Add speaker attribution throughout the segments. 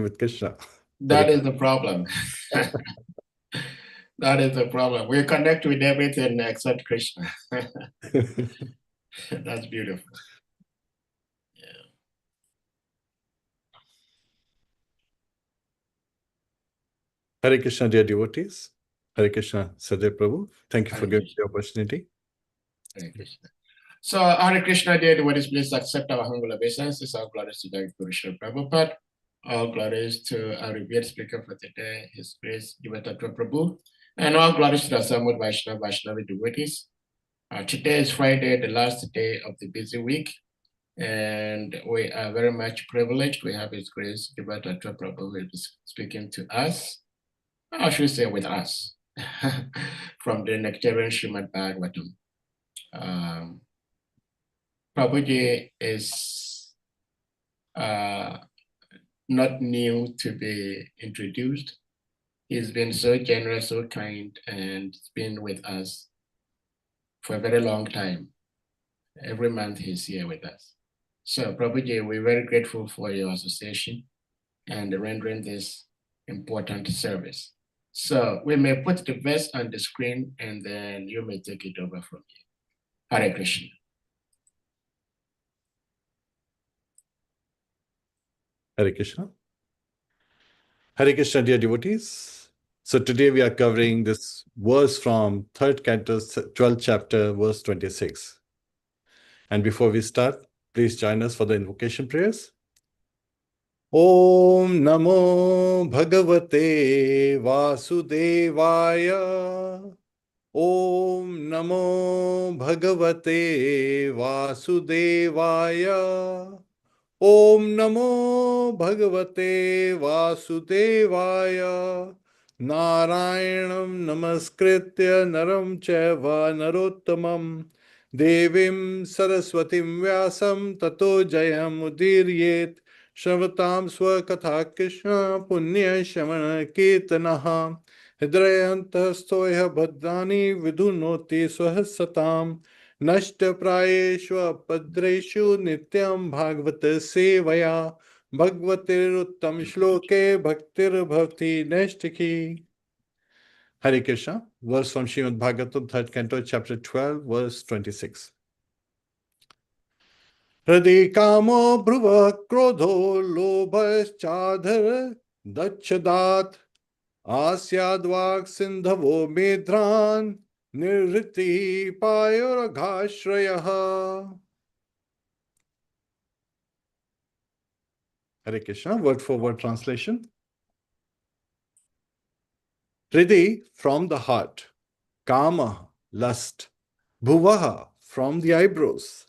Speaker 1: with Krishna.
Speaker 2: That is the problem. That is the problem. We connect with everything except Krishna. That's beautiful. Yeah.
Speaker 1: Hare Krishna, dear devotees. Hare Krishna, Sadhya Prabhu. Thank you for giving me the opportunity.
Speaker 2: Hare Krishna. So, Hare Krishna, dear devotees, please accept our humble obeisances. All glories to the Guru Srila Prabhupada. All glories to our revered speaker for today, His Grace JIVA TATTVA Prabhu. And all glories to the Samud Vaishnava devotees. Today is Friday, the last day of the busy week. And we are very much privileged. We have His Grace JIVA TATTVA Prabhu who is speaking to us. I should say with us, from the Nectarian Srimad Bhagavatam. Prabhuji is not new to be introduced. He's been so generous, so kind, and he's been with us for a very long time. Every month he's here with us. So Prabhuji, we're very grateful for your association and rendering this important service. So we may put the verse on the screen and then you may take it over from here. Hare Krishna.
Speaker 1: Hare Krishna. Hare Krishna, dear devotees. So today we are covering this verse from 3rd Canto, 12th chapter, verse 26. And before we start, please join us for the invocation prayers. Om Namo Bhagavate Vasudevaya. Om Namo Bhagavate Vasudevaya. Om Namo Bhagavate Vasudevaya. Narayanam Namaskritya Naram Chaiva Narottamam Devim Saraswatim Vyasam Tato Jayam Udiryet Shavatam Swakatha Krishna Punya Shamana Kirtanaha Hidrayantastoya Bhadrani Vidunoti Swahasatam Nashta Prayeshwa Padreshu Nityam Bhagavata Sevaya Bhagavatir Uttam Shloke Bhaktir Bhavti Nashtiki. Hare Krishna, verse from Srimad Bhagavatam, 3rd Canto, chapter 12, verse 26. Hriday kamo bhruva krodho lobhaschadhar dachadat asyadvak sindhavo medran nirriti payoragashrayaha. Hare Krishna, word for word translation. Hriday, from the heart. Kama, lust. Bhuvaha, from the eyebrows.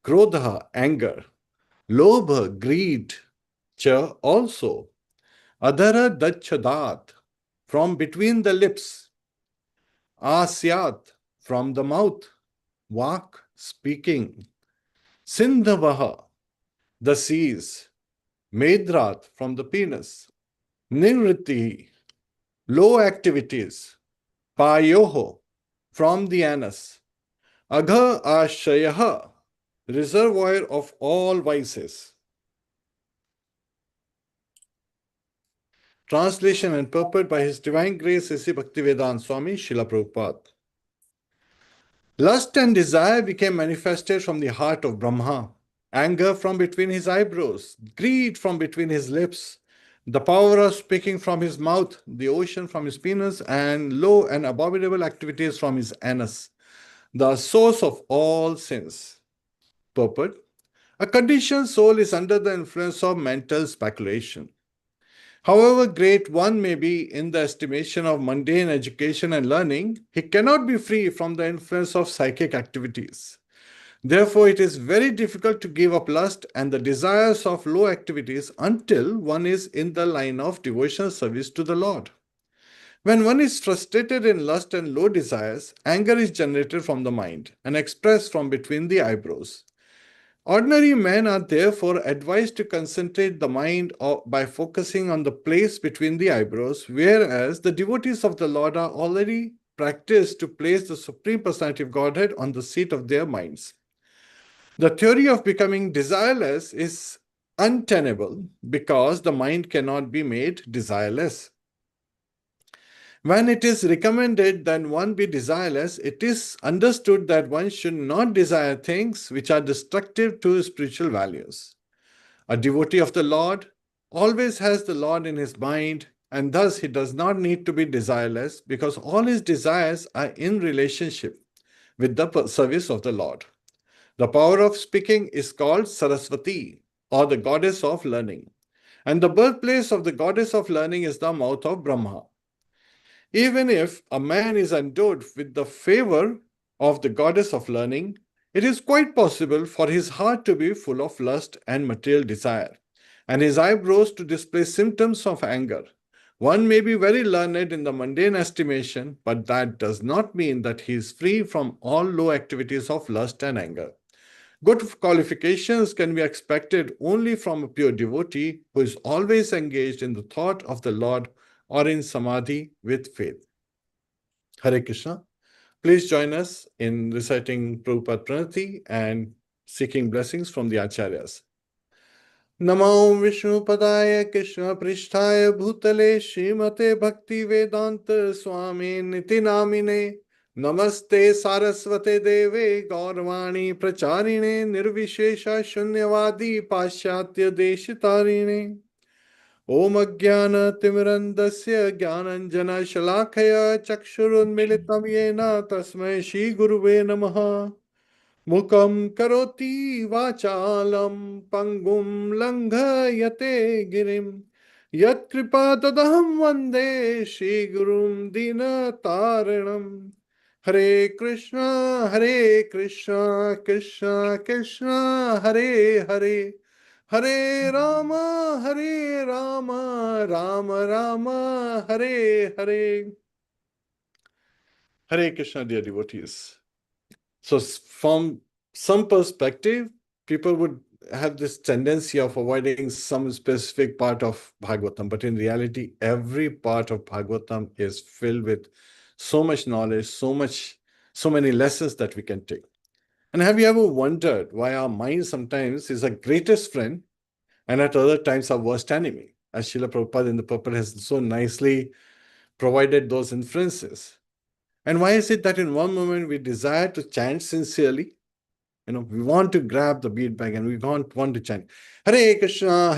Speaker 1: Krodha, anger. Lobha, greed. Cha, also. Adhara dachadat, from between the lips. Asyat, from the mouth. Vak, speaking. Sindhavaha, the seas. Medrat, from the penis. Nirriti, low activities. Payoho, from the anus. Agha ashayaha, reservoir of all vices. Translation and purport by His Divine Grace A.C. Bhaktivedanta Swami Srila Prabhupada. Lust and desire became manifested from the heart of Brahma, anger from between his eyebrows, greed from between his lips, the power of speaking from his mouth, the ocean from his penis, and low and abominable activities from his anus, the source of all sins. Purport: a conditioned soul is under the influence of mental speculation. However great one may be in the estimation of mundane education and learning, he cannot be free from the influence of psychic activities. Therefore, it is very difficult to give up lust and the desires of low activities until one is in the line of devotional service to the Lord. When one is frustrated in lust and low desires, anger is generated from the mind and expressed from between the eyebrows. Ordinary men are therefore advised to concentrate the mind by focusing on the place between the eyebrows, whereas the devotees of the Lord are already practiced to place the Supreme Personality of Godhead on the seat of their minds. The theory of becoming desireless is untenable because the mind cannot be made desireless. When it is recommended that one be desireless, it is understood that one should not desire things which are destructive to spiritual values. A devotee of the Lord always has the Lord in his mind, and thus he does not need to be desireless because all his desires are in relationship with the service of the Lord. The power of speaking is called Saraswati, or the goddess of learning. And the birthplace of the goddess of learning is the mouth of Brahma. Even if a man is endowed with the favor of the goddess of learning, it is quite possible for his heart to be full of lust and material desire, and his eyebrows to display symptoms of anger. One may be very learned in the mundane estimation, but that does not mean that he is free from all low activities of lust and anger. Good qualifications can be expected only from a pure devotee who is always engaged in the thought of the Lord or in samadhi with faith. Hare Krishna. Please join us in reciting Prabhupada Pranati and seeking blessings from the Acharyas. Namo Vishnupadaya Krishna Prishtaya Bhutale Srimate Bhakti Vedanta Swami Niti Namine Namaste Saraswate Deve Gaurvani Pracharine Nirvishesha Shunyavadi Paschatya Deshitarine Om Ajnana Timirandasya Jnananjana Shalakaya Chakshurunmilitam Yena Tasmai Shri Guruve Namaha Mukam Karoti Vachalam Pangum Langhayate Girim Yat Kripa Tadaham Vande Shri Gurum Dina Taranam Hare Krishna Krishna Krishna Hare Hare Hare Rama, Rama Rama, Hare Hare. Hare Krishna, dear devotees. So, from some perspective, people would have this tendency of avoiding some specific part of Bhagavatam, but in reality, every part of Bhagavatam is filled with so much knowledge, so many lessons that we can take. And have you ever wondered why our mind sometimes is our greatest friend and at other times our worst enemy? As Srila Prabhupada in the purport has so nicely provided those inferences. And why is it that in one moment we desire to chant sincerely? We want to grab the beat bag and we want to chant Hare Krishna,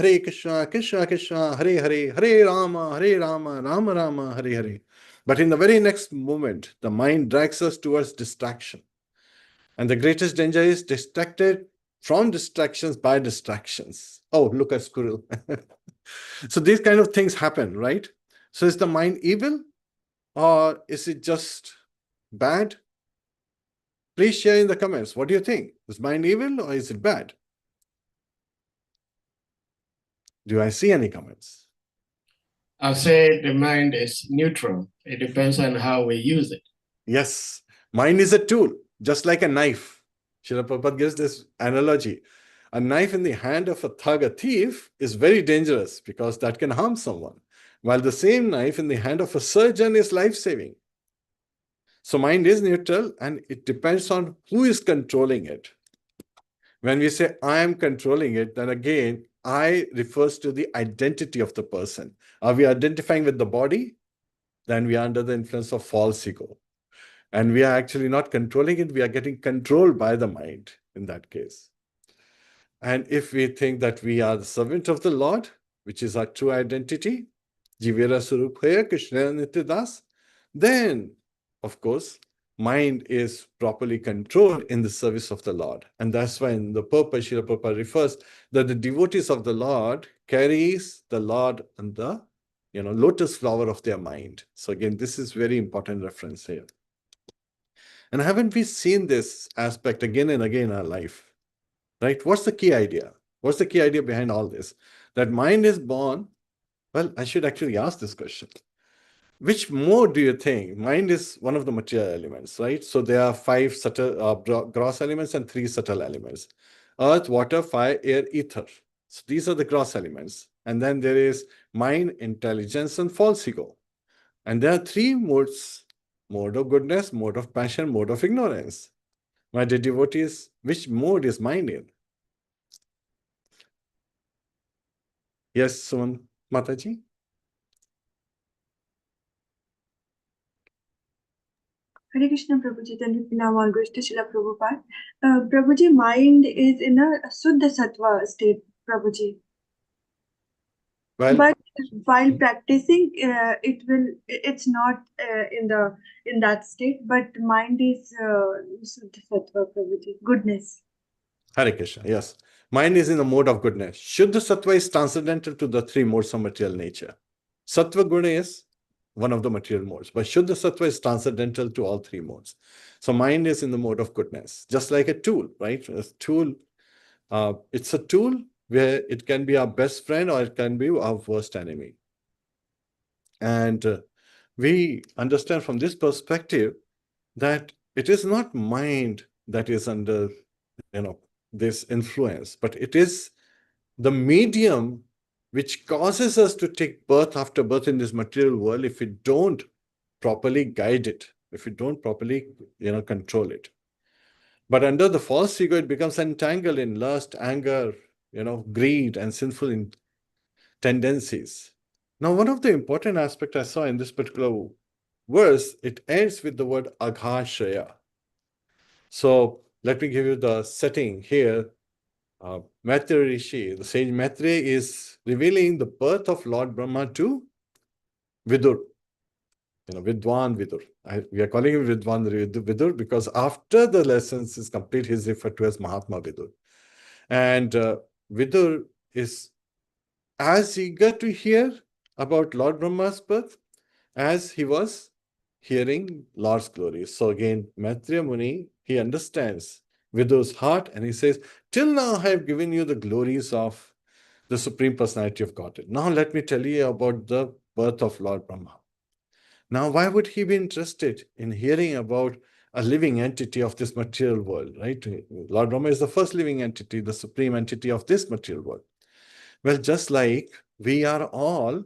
Speaker 1: Krishna Krishna, Hare Hare, Hare Rama, Rama Rama, Hare Hare. But in the very next moment, the mind drags us towards distraction. And the greatest danger is distracted from distractions by distractions. Oh, look at squirrel. So these kind of things happen, right? So is the mind evil or is it just bad? Please share in the comments. What do you think? Is mind evil or is it bad? Do I see any comments?
Speaker 2: I'll say the mind is neutral. It depends on how we use it.
Speaker 1: Yes, mind is a tool, just like a knife. Srila Prabhupada gives this analogy. A knife in the hand of a thug, a thief, is very dangerous because that can harm someone, while the same knife in the hand of a surgeon is life-saving. So mind is neutral and it depends on who is controlling it. When we say I am controlling it, then again, I refers to the identity of the person. Are we identifying with the body? Then we are under the influence of false ego. And we are actually not controlling it, we are getting controlled by the mind in that case. And if we think that we are the servant of the Lord, which is our true identity, Jivera Surupaya Krishna Nityadas, then, of course, mind is properly controlled in the service of the Lord. And that's why in the purpose, Srila Prabhupada refers that the devotees of the Lord carries the Lord on the lotus flower of their mind. So again, this is very important reference here. And haven't we seen this aspect again and again in our life? Right? What's the key idea? What's the key idea behind all this? That mind is born. Well, I should actually ask this question. Which mode do you think? Mind is one of the material elements, right? So there are 5 subtle, gross elements and 3 subtle elements. Earth, water, fire, air, ether. So these are the gross elements. And then there is mind, intelligence, and false ego. And there are 3 modes: mode of goodness, mode of passion, mode of ignorance. My dear devotees, which mode is mind in? Yes, Suman Mataji?
Speaker 3: Hare Krishna Prabhuji, then now all goes to Srila Prabhupada. Prabhuji, mind is in a Suddha Sattva state, Prabhuji.
Speaker 1: Well,
Speaker 3: But while practicing, it's not in that state, but mind is Suddha Sattva, Prabhuji, goodness.
Speaker 1: Hare Krishna, yes. Mind is in the mode of goodness. Shuddha Sattva is transcendental to the three modes of material nature. Sattva Guna is one of the material modes, but Shuddha Sattva is transcendental to all three modes. So mind is in the mode of goodness, just like a tool, right? A tool, it's a tool where it can be our best friend or it can be our worst enemy. And we understand from this perspective that it is not mind that is under, this influence, but it is the medium which causes us to take birth after birth in this material world if we don't properly guide it, if we don't properly, control it. But under the false ego, it becomes entangled in lust, anger, greed, and sinful tendencies. Now, one of the important aspects I saw in this particular verse, it ends with the word aghashaya. So let me give you the setting here. Maitreya Rishi, the sage Maitreya, is revealing the birth of Lord Brahma to Vidur, Vidwan Vidur. We are calling him Vidwan Vidur because after the lessons is complete, he is referred to as Mahatma Vidur. And Vidur is as eager to hear about Lord Brahma's birth as he was hearing Lord's glory. So again, Maitreya Muni, he understands Vidur's heart and he says, till now I have given you the glories of the Supreme Personality of Godhead. Now let me tell you about the birth of Lord Brahma. Now, why would he be interested in hearing about a living entity of this material world, right? Lord Brahma is the first living entity, the supreme entity of this material world. Well, just like we are all,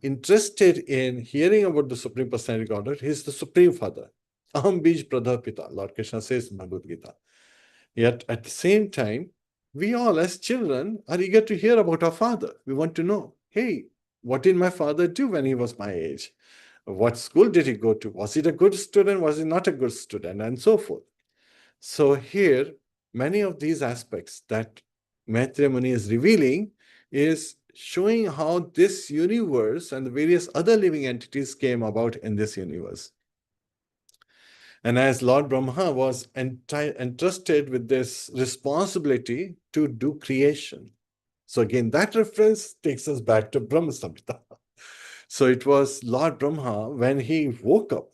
Speaker 1: interested in hearing about the Supreme Personality of Godhead, he is the Supreme Father. Aham Bij Pradha Pita, Lord Krishna says in Bhagavad Gita. Yet at the same time, we all as children are eager to hear about our father. We want to know, hey, what did my father do when he was my age? What school did he go to? Was he a good student? Was he not a good student? And so forth. So here, many of these aspects that Maitreya Muni is revealing is showing how this universe and the various other living entities came about in this universe. And as Lord Brahma was entrusted with this responsibility to do creation. So again, that reference takes us back to Brahma Samhita. So it was Lord Brahma when he woke up,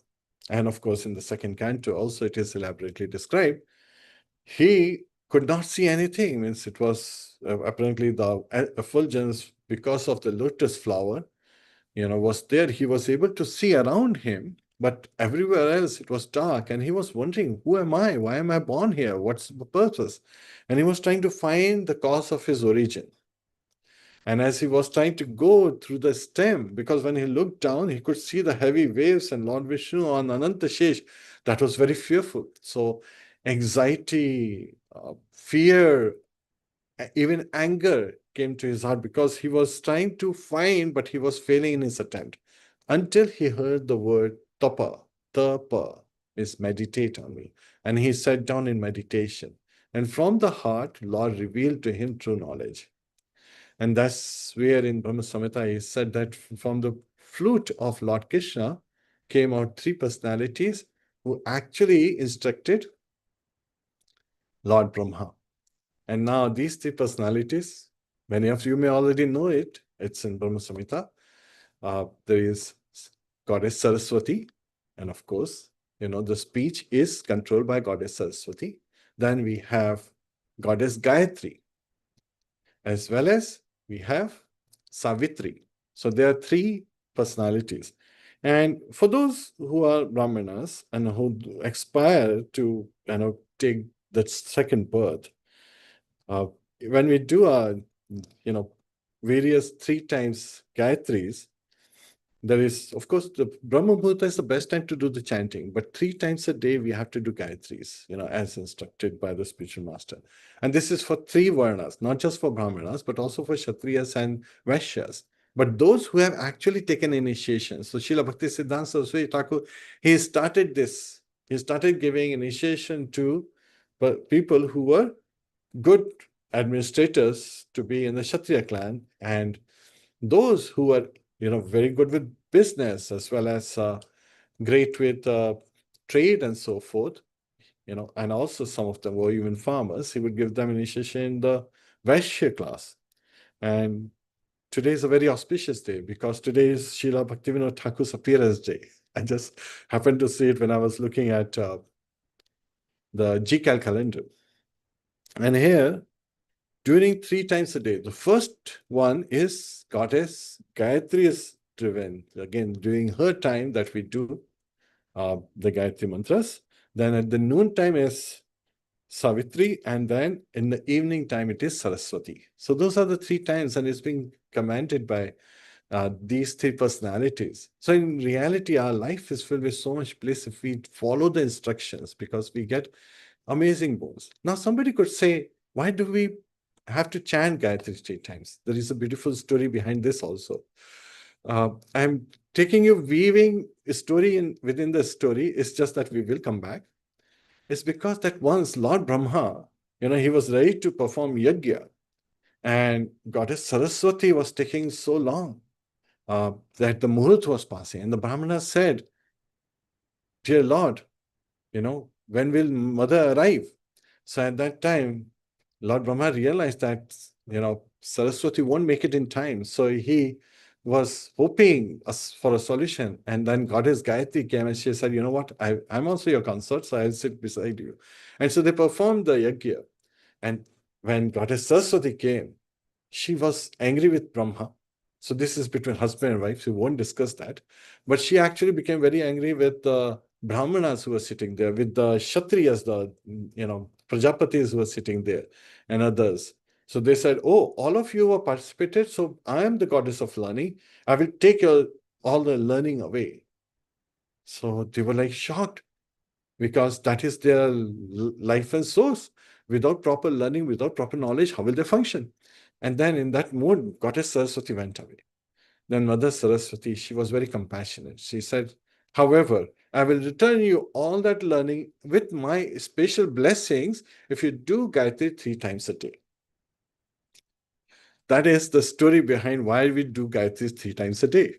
Speaker 1: and of course in the second canto also it is elaborately described, he could not see anything. Means it was apparently the effulgence because of the lotus flower, was there. He was able to see around him, but everywhere else it was dark, and he was wondering, who am I? Why am I born here? What's the purpose? And he was trying to find the cause of his origin. And as he was trying to go through the stem, because when he looked down, he could see the heavy waves and Lord Vishnu on Ananta Shesh. That was very fearful. So anxiety, fear, even anger came to his heart because he was trying to find, but he was failing in his attempt. Until he heard the word tapa, tapa, is meditate on me. And he sat down in meditation. And from the heart, Lord revealed to him true knowledge. And that's where in Brahma Samhita he said that from the flute of Lord Krishna came out three personalities who actually instructed Lord Brahma. And now these three personalities, many of you may already know it, it's in Brahma Samhita. There is Goddess Saraswati, and of course, the speech is controlled by Goddess Saraswati. Then we have Goddess Gayatri, as well as we have Savitri. So there are three personalities. And for those who are Brahmanas and who aspire to take that second birth, when we do our various 3 times Gayatris, there is, of course, the Brahma Muhurta is the best time to do the chanting, but 3 times a day we have to do Gayatris, as instructed by the spiritual master. And this is for 3 Varnas, not just for Brahmanas, but also for Kshatriyas and Vaishyas. But those who have actually taken initiation, so Srila Bhakti Siddhanta Saraswati Thakur, he started this. He started giving initiation to people who were good administrators to be in the Kshatriya clan, and those who were very good with business as well as great with trade and so forth, and also some of them were even farmers. He would give them initiation in the Vaishya class. And today is a very auspicious day because today is Srila Bhaktivinoda Thakur's appearance day. I just happened to see it when I was looking at the GCAL calendar. And here, during 3 times a day, the first one is Goddess Gayatri is driven. Again, during her time that we do the Gayatri mantras. Then at the noon time is Savitri, and then in the evening time it is Saraswati. So those are the 3 times, and it's being commanded by these 3 personalities. So in reality, our life is filled with so much bliss if we follow the instructions, because we get amazing boons. Now, somebody could say, why do we have to chant Gayatri 3 times? There is a beautiful story behind this also. I'm taking you weaving a story within the story. It's just that we will come back. It's because that once Lord Brahma, he was ready to perform yajna, and Goddess Saraswati was taking so long that the muhurt was passing, and the Brahmana said, "Dear Lord, when will mother arrive?" So at that time, Lord Brahma realized that, Saraswati won't make it in time. So he was hoping for a solution. And then Goddess Gayatri came and she said, you know what, I'm also your consort, so I'll sit beside you. And so they performed the yajna. And when Goddess Saraswati came, she was angry with Brahma. So this is between husband and wife. We won't discuss that. But she actually became very angry with the Brahmanas who were sitting there, with the Kshatriyas, the Prajapatis who were sitting there, and others. So they said, oh, all of you have participated, so I am the goddess of learning. I will take all the learning away. So they were like shocked, because that is their life and source. Without proper learning, without proper knowledge, how will they function? And then in that mood, Goddess Saraswati went away. Then Mother Saraswati, she was very compassionate. She said, however, I will return you all that learning with my special blessings if you do Gayatri 3 times a day. That is the story behind why we do Gayatri 3 times a day.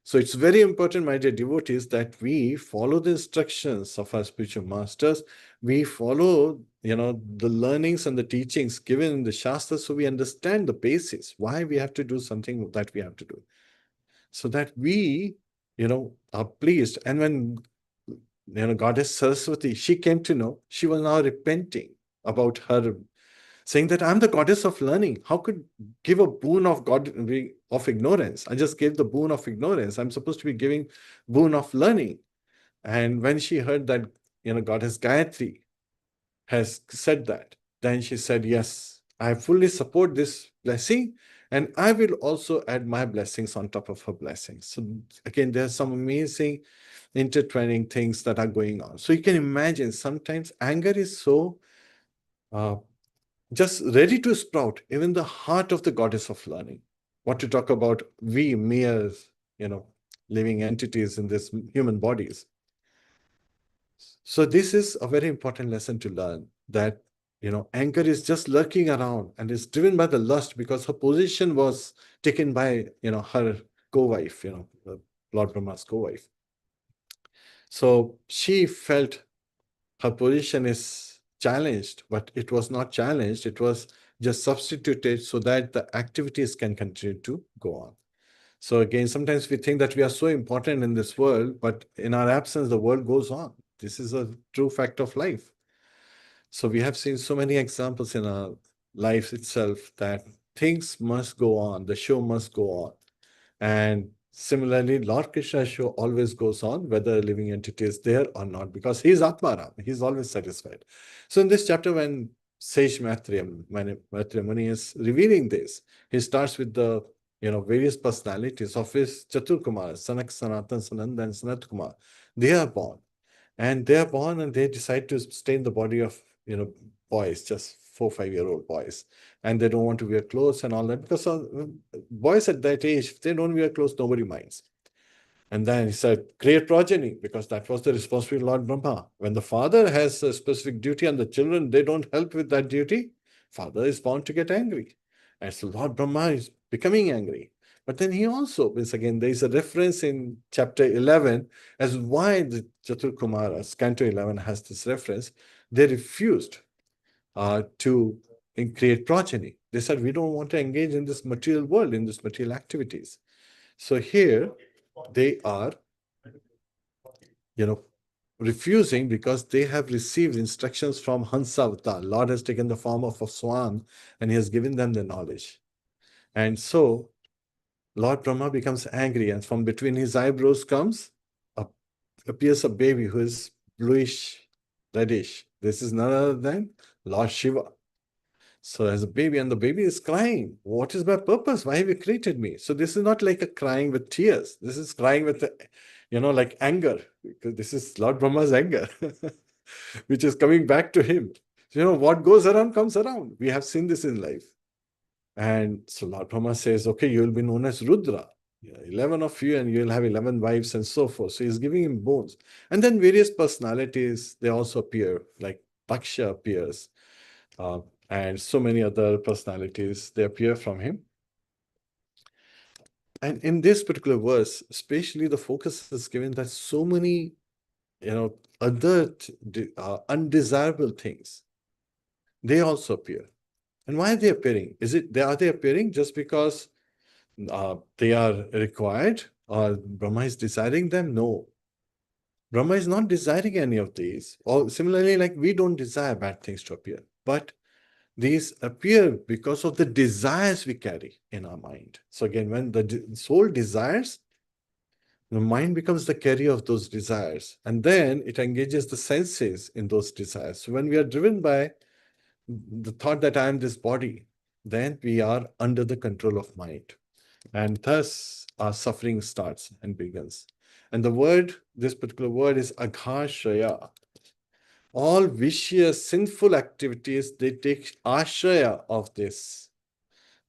Speaker 1: So it's very important, my dear devotees, that we follow the instructions of our spiritual masters. We follow, the learnings and the teachings given in the Shastras, so we understand the basis, why we have to do something that we have to do. So that we, are pleased. And when, Goddess Saraswati, she came to know, she was now repenting about her, saying that I'm the goddess of learning. How could give a boon of ignorance? I just gave the boon of ignorance. I'm supposed to be giving boon of learning. And when she heard that, Goddess Gayatri has said that, then she said, yes, I fully support this blessing, and I will also add my blessings on top of her blessings. So again, there's some amazing intertwining things that are going on. So you can imagine sometimes anger is so just ready to sprout, even the heart of the goddess of learning. What to talk about we mere, living entities in this human bodies. So this is a very important lesson to learn, that, anger is just lurking around and is driven by the lust, because her position was taken by, her co-wife, Lord Brahma's co-wife. So she felt her position is challenged, but it was not challenged. It was just substituted so that the activities can continue to go on. So again, sometimes we think that we are so important in this world, but in our absence, the world goes on. This is a true fact of life. So we have seen so many examples in our life itself that things must go on, the show must go on. And similarly, Lord Krishna's show always goes on, whether a living entity is there or not, because he is Atmaram, he's always satisfied. So in this chapter, when Sage Maitreya Muni is revealing this, he starts with the various personalities of his Chatur Kumar, Sanak, Sanatan, Sananda, and Sanat Kumar. They are born. And they are born and they decide to stay in the body of, boys, just 4-5-year-old boys. And they don't want to wear clothes and all that, because boys at that age, if they don't wear clothes, nobody minds. And then he said, create progeny, because that was the responsibility of Lord Brahma. When the father has a specific duty and the children, they don't help with that duty, father is bound to get angry. And so Lord Brahma is becoming angry. But then he also, once again, there is a reference in chapter 11 as why the Chatur Kumaras, Canto 11 has this reference. They refused to create progeny. They said, we don't want to engage in this material world, in this material activities. So here they are, refusing because they have received instructions from Hansa Avatar. Lord has taken the form of a swan and he has given them the knowledge. And so Lord Brahma becomes angry, and from between his eyebrows appears a baby who is bluish, reddish. This is none other than Lord Shiva. So as a baby, and the baby is crying, what is my purpose? Why have you created me? So this is not like a crying with tears. This is crying with, like anger, because this is Lord Brahma's anger, which is coming back to him. So, what goes around comes around. We have seen this in life. And so Lord Brahma says, okay, you will be known as Rudra. 11 of you, and you'll have 11 wives and so forth. So he's giving him bones. And then various personalities, they also appear, like Daksha appears, and so many other personalities, they appear from him. And in this particular verse, especially the focus is given that so many, other undesirable things, they also appear. And why are they appearing? Are they appearing just because they are required, or Brahma is desiring them? No. Brahma is not desiring any of these. Or similarly, like we don't desire bad things to appear, but these appear because of the desires we carry in our mind. So again, when the soul desires, the mind becomes the carrier of those desires, and then it engages the senses in those desires. So when we are driven by the thought that I am this body, then we are under the control of mind. And thus our suffering starts and begins. And this particular word is aghashaya. All vicious, sinful activities, they take ashraya of this,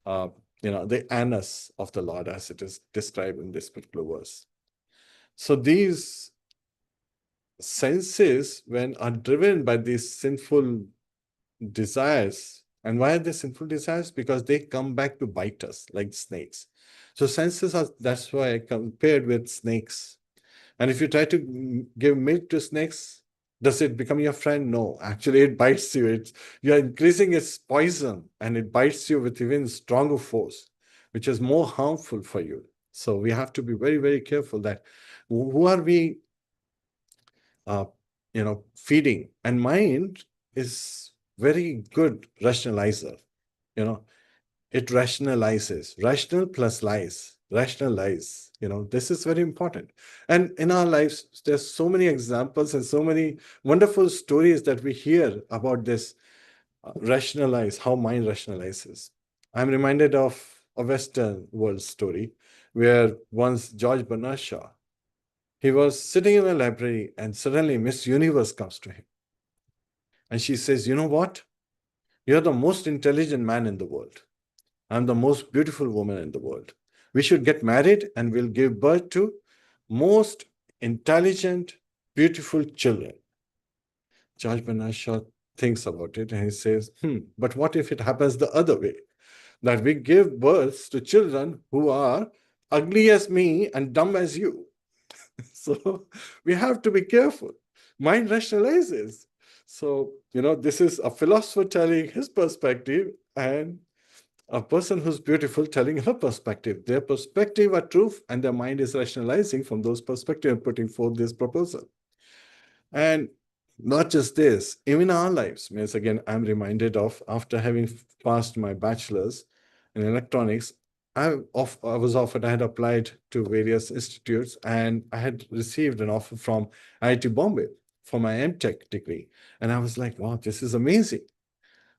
Speaker 1: the anus of the Lord, as it is described in this particular verse. So these senses, when are driven by these sinful desires, and why are they sinful desires? Because they come back to bite us like snakes. So senses are, that's why I compared with snakes. And if you try to give milk to snakes, does it become your friend? No, actually it bites you. You're increasing its poison, and it bites you with even stronger force, which is more harmful for you. So we have to be very, very careful that who are we feeding? And mind is very good rationalizer. It rationalizes. Rational plus lies. Rationalize. This is very important. And in our lives, there's so many examples and so many wonderful stories that we hear about this rationalize, how mind rationalizes. I'm reminded of a Western world story where once George Bernard Shaw, he was sitting in a library and suddenly Miss Universe comes to him. And she says, you know what? You're the most intelligent man in the world. I'm the most beautiful woman in the world. We should get married and we'll give birth to most intelligent, beautiful children. George Bernard Shaw thinks about it and he says, but what if it happens the other way? That we give birth to children who are ugly as me and dumb as you. So we have to be careful. Mind rationalizes. So, this is a philosopher telling his perspective and a person who's beautiful telling her perspective. Their perspective are truth, and their mind is rationalizing from those perspectives and putting forth this proposal. And not just this, even our lives. Means again, I'm reminded of after having passed my bachelor's in electronics, I had applied to various institutes, and I had received an offer from IIT Bombay for my MTech degree. And I was like, wow, this is amazing.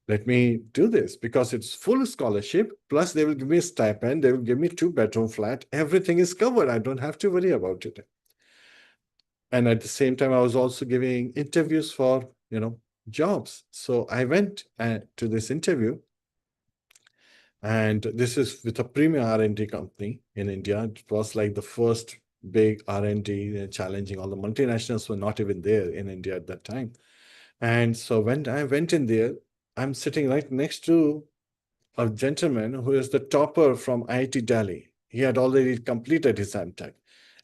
Speaker 1: let me do this because it's full scholarship. Plus, they will give me a stipend. They will give me 2-bedroom flat. Everything is covered. I don't have to worry about it. And at the same time, I was also giving interviews for, jobs. So I went to this interview, and this is with a premier R&D company in India. It was like the first big R&D challenging. All the multinationals were not even there in India at that time. And so when I went in there, I'm sitting right next to a gentleman who is the topper from IIT Delhi. He had already completed his MTech.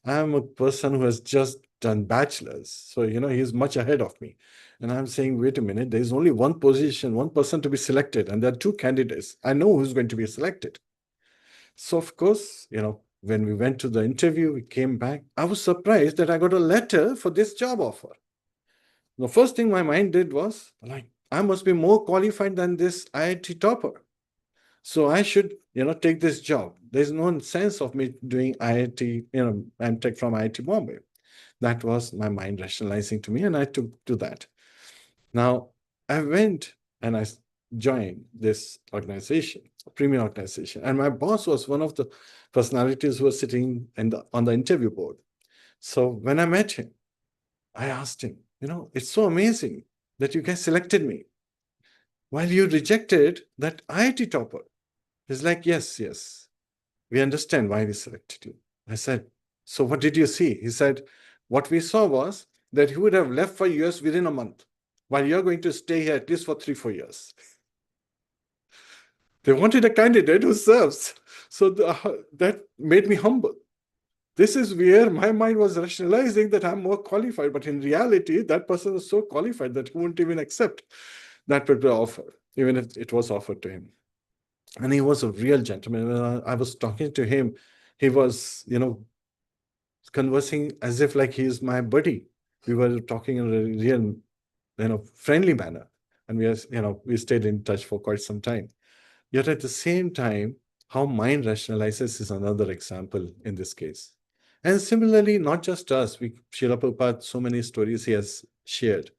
Speaker 1: I'm a person who has just done bachelor's. So, he's much ahead of me. And I'm saying, wait a minute, there's only one position, one person to be selected, and there are 2 candidates. I know who's going to be selected. So, of course, when we went to the interview, we came back. I was surprised that I got a letter for this job offer. The first thing my mind did was, like, I must be more qualified than this IIT topper. So I should, take this job. There's no sense of me doing IIT, MTech from IIT Bombay. That was my mind rationalizing to me, and I took to that. Now, I went and I joined this organization, a premier organization, and my boss was one of the personalities who was sitting on the interview board. So when I met him, I asked him, it's so amazing that you guys selected me while you rejected that IIT topper. He's like, yes, we understand why we selected you. I said, so what did you see? He said, what we saw was that he would have left for US within a month, while you're going to stay here at least for 3-4 years. They wanted a candidate who serves. So that made me humble. This is where my mind was rationalizing that I'm more qualified. But in reality, that person was so qualified that he wouldn't even accept that particular offer, even if it was offered to him. And he was a real gentleman. When I was talking to him, he was, conversing as if like he's my buddy. We were talking in a real, friendly manner. And we stayed in touch for quite some time. Yet at the same time, how mind rationalizes is another example in this case. And similarly, not just us, Srila Prabhupada, so many stories he has shared,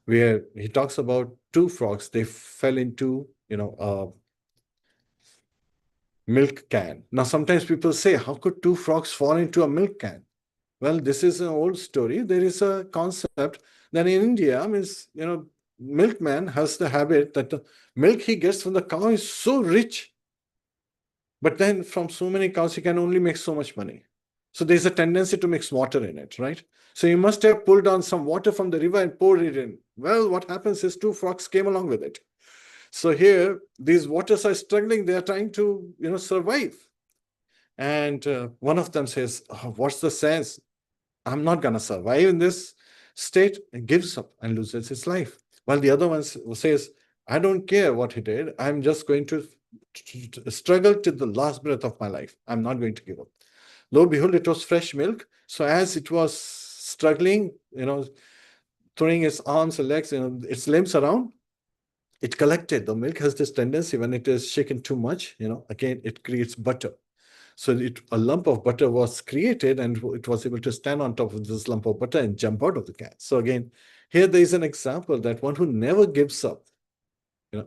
Speaker 1: where he talks about 2 frogs. They fell into, a milk can. Now, sometimes people say, how could 2 frogs fall into a milk can? Well, this is an old story. There is a concept that in India means, milkman has the habit that the milk he gets from the cow is so rich. But then from so many cows, he can only make so much money. So there's a tendency to mix water in it, right? So you must have pulled down some water from the river and poured it in. Well, what happens is 2 frogs came along with it. So here, these waters are struggling. They are trying to, survive. And one of them says, oh, what's the sense? I'm not going to survive in this state, and gives up and loses his life. While the other one says, I don't care what he did. I'm just going to struggle till the last breath of my life. I'm not going to give up. Lo and behold, it was fresh milk. So as it was struggling, throwing its arms and legs, its limbs around, it collected. The milk has this tendency when it is shaken too much, again, it creates butter. So a lump of butter was created, and it was able to stand on top of this lump of butter and jump out of the can. So again, here there is an example that one who never gives up,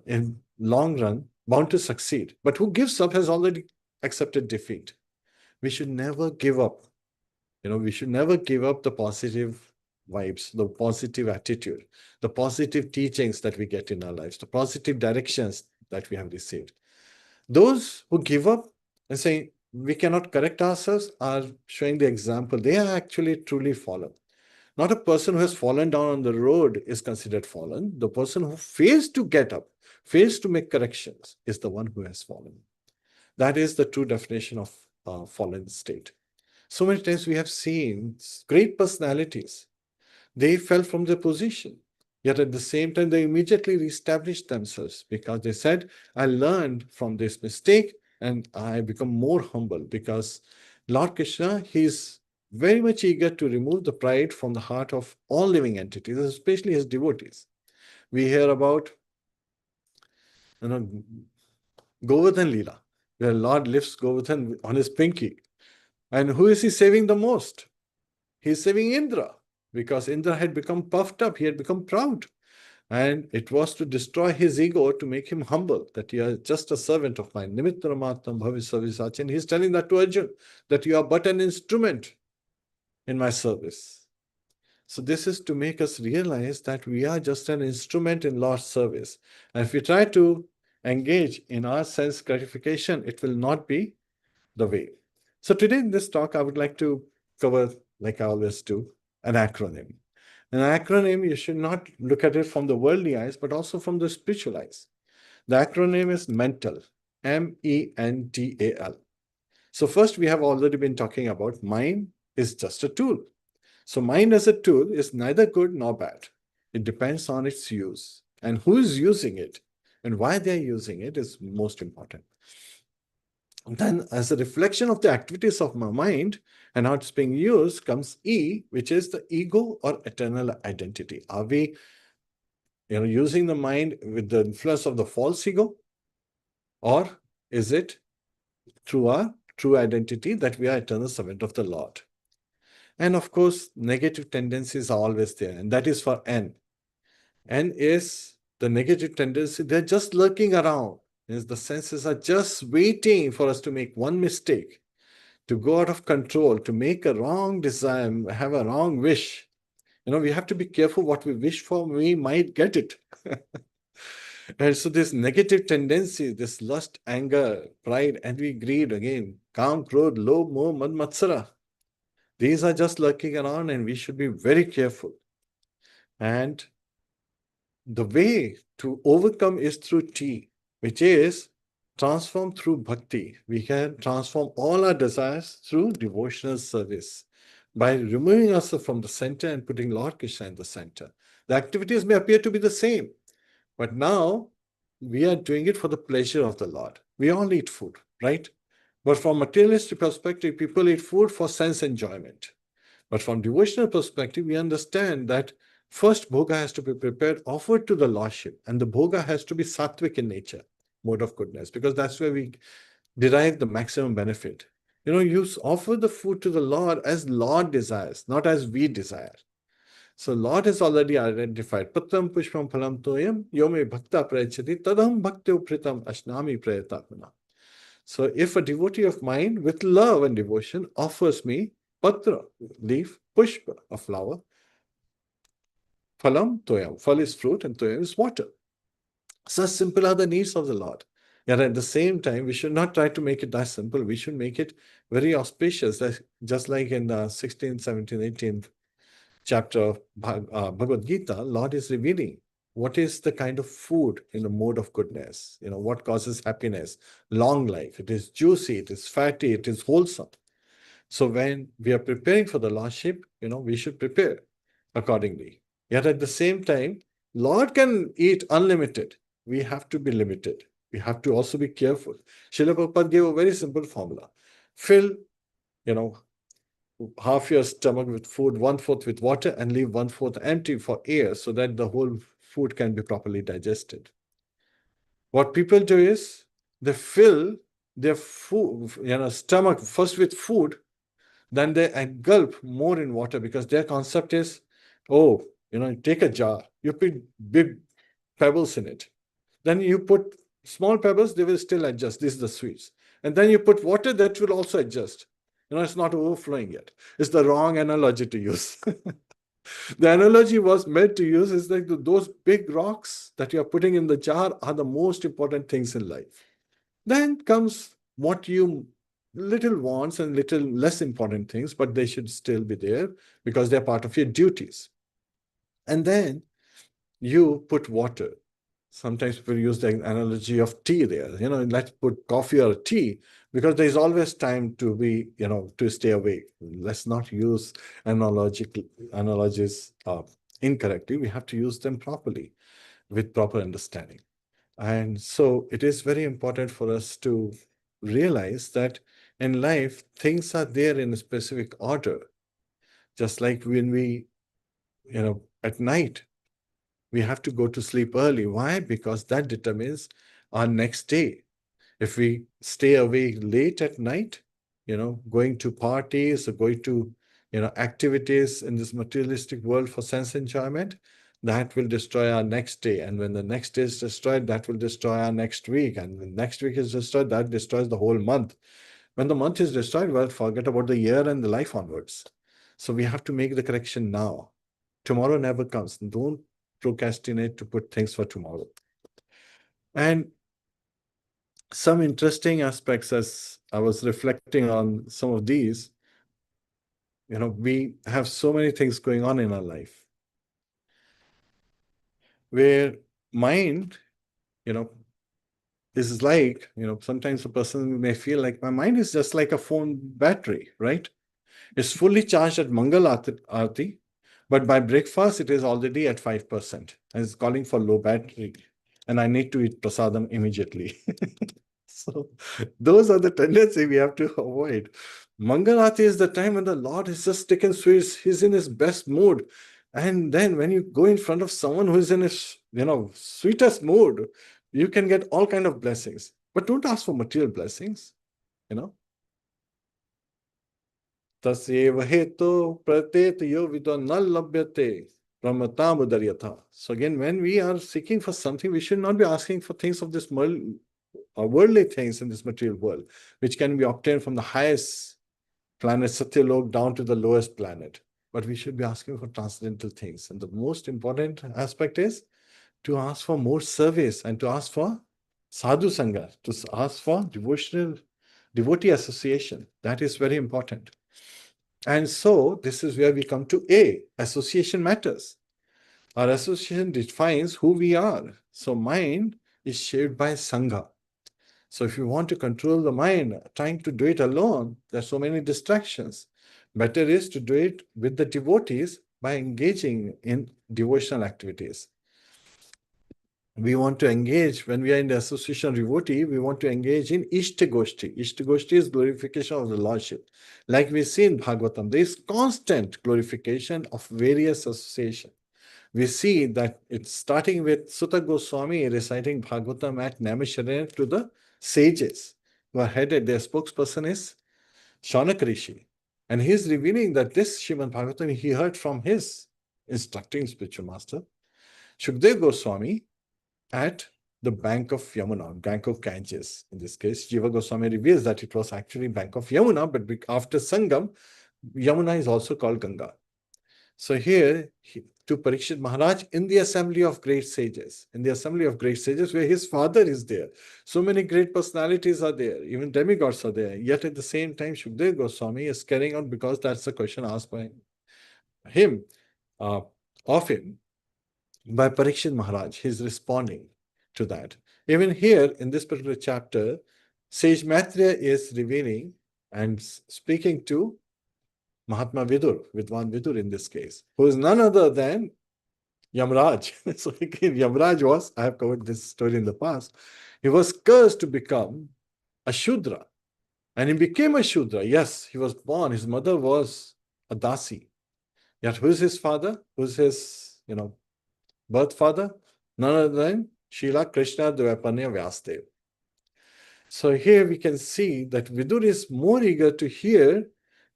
Speaker 1: in long run, bound to succeed. But who gives up has already accepted defeat. We should never give up. We should never give up the positive vibes, the positive attitude, the positive teachings that we get in our lives, the positive directions that we have received. Those who give up and say, we cannot correct ourselves, are showing the example. They are actually truly fallen. Not a person who has fallen down on the road is considered fallen. The person who fails to get up, fails to make corrections, is the one who has fallen. That is the true definition of fallen state. So many times we have seen great personalities. They fell from their position. Yet at the same time, they immediately reestablished themselves because they said, I learned from this mistake and I become more humble, because Lord Krishna, he's very much eager to remove the pride from the heart of all living entities, especially his devotees. We hear about Govardhan Leela, where Lord lifts Govardhan on his pinky. And who is he saving the most? He's saving Indra, because Indra had become puffed up. He had become proud. And it was to destroy his ego, to make him humble, that you are just a servant of mine. Nimittaramattam bhavisavisachin. He's telling that to Arjun, that you are but an instrument in my service. So this is to make us realize that we are just an instrument in Lord's service. And if we try to engage in our sense gratification, it will not be the way. So today in this talk, I would like to cover, like I always do, an acronym. An acronym, you should not look at it from the worldly eyes, but also from the spiritual eyes. The acronym is MENTAL, MENTAL. So first, we have already been talking about mind is just a tool. So mind as a tool is neither good nor bad. It depends on its use. And who is using it and why they're using it is most important. Then, as a reflection of the activities of my mind and how it's being used, comes E, which is the ego or eternal identity. Are we using the mind with the influence of the false ego? Or is it through our true identity that we are eternal servant of the Lord? And of course, negative tendencies are always there, and that is for N. N is the negative tendency, they're just lurking around. The senses are just waiting for us to make one mistake, to go out of control, to make a wrong desire, have a wrong wish. We have to be careful what we wish for, we might get it. And so this negative tendency, this lust, anger, pride, envy, greed, again, Kam, Krodh, Lobh, Moh, Mad, Matsara, these are just lurking around and we should be very careful. And the way to overcome is through T, which is transform through bhakti. We can transform all our desires through devotional service by removing ourselves from the center and putting Lord Krishna in the center. The activities may appear to be the same, but now we are doing it for the pleasure of the Lord. We all eat food, right? But from materialistic perspective, people eat food for sense enjoyment. But from devotional perspective, we understand that first bhoga has to be prepared, offered to the Lordship, and the bhoga has to be sattvic in nature, mode of goodness, because that's where we derive the maximum benefit. You offer the food to the Lord as Lord desires, not as we desire. So Lord has already identified patram pushpam phalam toyam yome bhakta prayachati tadam bhakti upritam ashnami prayatapana. So if a devotee of mine with love and devotion offers me patra, leaf, pushpa, a flower, phalam toyam, phal is fruit and toyam is water. Such simple are the needs of the Lord. Yet at the same time, we should not try to make it that simple. We should make it very auspicious, just like in the 16th, 17th, 18th chapter of Bhagavad Gita, Lord is revealing what is the kind of food in the mode of goodness, what causes happiness, long life. It is juicy, it is fatty, it is wholesome. So when we are preparing for the Lordship, we should prepare accordingly. Yet at the same time, Lord can eat unlimited. We have to be limited. We have to also be careful. Srila Prabhupada gave a very simple formula. Fill, half your stomach with food, 1/4 with water, and leave 1/4 empty for air so that the whole food can be properly digested. What people do is they fill their food, stomach first with food, then they engulf more in water because their concept is, take a jar, you put big pebbles in it. Then you put small pebbles, they will still adjust. This is the sweets. And then you put water, that will also adjust. It's not overflowing yet. It's the wrong analogy to use. The analogy was meant to use is like those big rocks that you are putting in the jar are the most important things in life. Then comes what you little wants and little less important things, but they should still be there because they're part of your duties. And then you put water. Sometimes people use the analogy of tea there. Let's put coffee or tea because there's always time to be, to stay awake. Let's not use analogies incorrectly. We have to use them properly with proper understanding. And so it is very important for us to realize that in life, things are there in a specific order. Just like when we, at night, we have to go to sleep early. Why? Because that determines our next day. If we stay awake late at night, going to parties or going to, activities in this materialistic world for sense enjoyment, that will destroy our next day. And when the next day is destroyed, that will destroy our next week. And when next week is destroyed, that destroys the whole month. When the month is destroyed, well, forget about the year and the life onwards. So we have to make the correction now. Tomorrow never comes. Don't procrastinate to put things for tomorrow. And some interesting aspects, as I was reflecting on some of these, we have so many things going on in our life where mind, is like, sometimes a person may feel like my mind is just like a phone battery, right? It's fully charged at Mangal Aarti, but by breakfast, it is already at 5%. And it's calling for low battery. And I need to eat prasadam immediately. So those are the tendency we have to avoid. Mangal Aarti is the time when the Lord is just taken sweets. He's in his best mood. And then when you go in front of someone who is in his, sweetest mood, you can get all kind of blessings. But don't ask for material blessings, Tasyev heto pratet yo vido na labhyate pramatam udaryatha. So again, when we are seeking for something, we should not be asking for things of this worldly things in this material world, which can be obtained from the highest planet Satyalok down to the lowest planet. But we should be asking for transcendental things. And the most important aspect is to ask for more service and to ask for sadhu sangha, to ask for devotee association. That is very important. And so this is where we come to A, association matters. Our association defines who we are. So mind is shaped by sangha. So if you want to control the mind, trying to do it alone, there's so many distractions. Better is to do it with the devotees by engaging in devotional activities. We want to engage, when we are in the association of devotee, we want to engage in Ishtagoshti. Ishtagoshti is glorification of the Lordship. Like we see in Bhagavatam, there is constant glorification of various association. We see that it's starting with Sutta Goswami reciting Bhagavatam at Naimisharanya to the sages who are headed. Their spokesperson is Shaunak Rishi. And he's revealing that this Srimad Bhagavatam he heard from his instructing spiritual master, Shukdev Goswami, at the bank of Yamuna, bank of Ganges. In this case, Jiva Goswami reveals that it was actually bank of Yamuna, but after Sangam, Yamuna is also called Ganga. So here, to Parikshit Maharaj in the assembly of great sages, where his father is there. So many great personalities are there, even demigods are there. Yet at the same time, Shukdev Goswami is carrying on because that's the question asked by him, of him, by Parikshit Maharaj. He's responding to that. Even here in this particular chapter, Sage Maitreya is revealing and speaking to Mahatma Vidur, Vidwan Vidur in this case, who is none other than Yamraj. So again, Yamraj was, I have covered this story in the past, he was cursed to become a Shudra. And he became a Shudra. Yes, he was born, his mother was a Dasi. Yet who is his father? Who's his, birth father? None other than Srila Krishna Dvaipanya Vyasdev. So here we can see that Vidur is more eager to hear,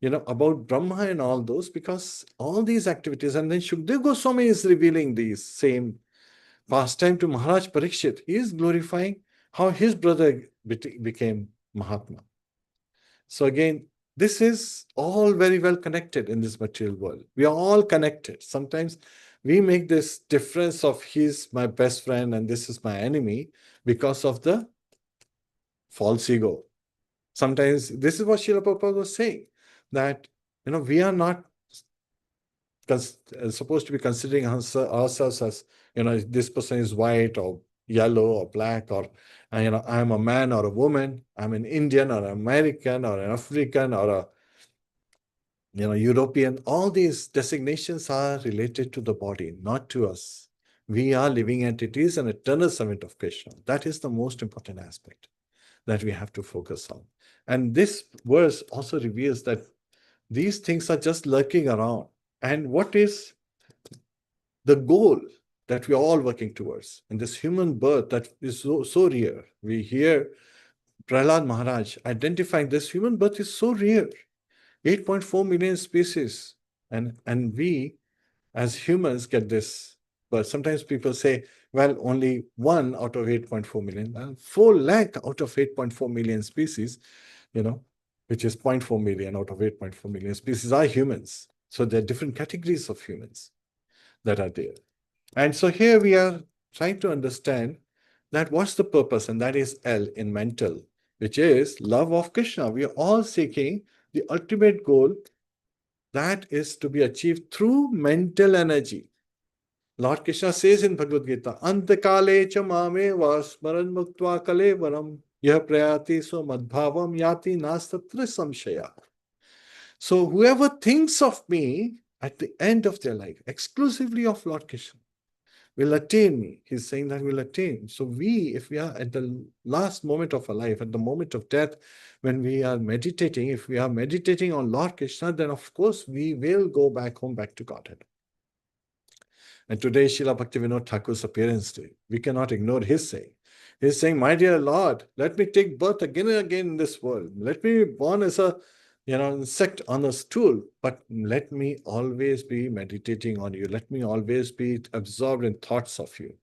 Speaker 1: about Brahma and all those, because all these activities, and then Shukdev Goswami is revealing these same pastime to Maharaj Parikshit. He is glorifying how his brother became Mahatma. So again, this is all very well connected in this material world. We are all connected. Sometimes we make this difference of he's my best friend and this is my enemy because of the false ego. Sometimes this is what Srila Prabhupada was saying, that we are not supposed to be considering ourselves as, this person is white or yellow or black, or I'm a man or a woman, I'm an Indian or an American or an African or a European. All these designations are related to the body, not to us. We are living entities and eternal servant of Krishna. That is the most important aspect that we have to focus on. And this verse also reveals that these things are just lurking around. And what is the goal that we are all working towards in this human birth that is so rare? We hear Prahlad Maharaj identifying this human birth is so rare. 8.4 million species. And we as humans get this But sometimes people say, well, only 1 out of 8.4 million, 4 lakh out of 8.4 million species, which is 0.4 million out of 8.4 million species are humans. So there are different categories of humans that are there. And so here we are trying to understand that what's the purpose, and that is L in mental, which is love of Krishna. We are all seeking the ultimate goal that is to be achieved through mental energy. Lord Krishna says in Bhagavad Gita, Antakale cha mame vasmaran muktva kalevaram yah prayati so madbhavam yati nastatra samshaya. So whoever thinks of me at the end of their life, exclusively of Lord Krishna, will attain me. He's saying that will attain. So if we are at the last moment of our life, at the moment of death, when we are meditating, if we are meditating on Lord Krishna, then of course we will go back home, back to Godhead. And today, Srila Bhaktivinoda Thakur's appearance day, we cannot ignore his saying. He's saying, my dear Lord, let me take birth again and again in this world. Let me be born as a insect on a stool, but let me always be meditating on you. Let me always be absorbed in thoughts of you.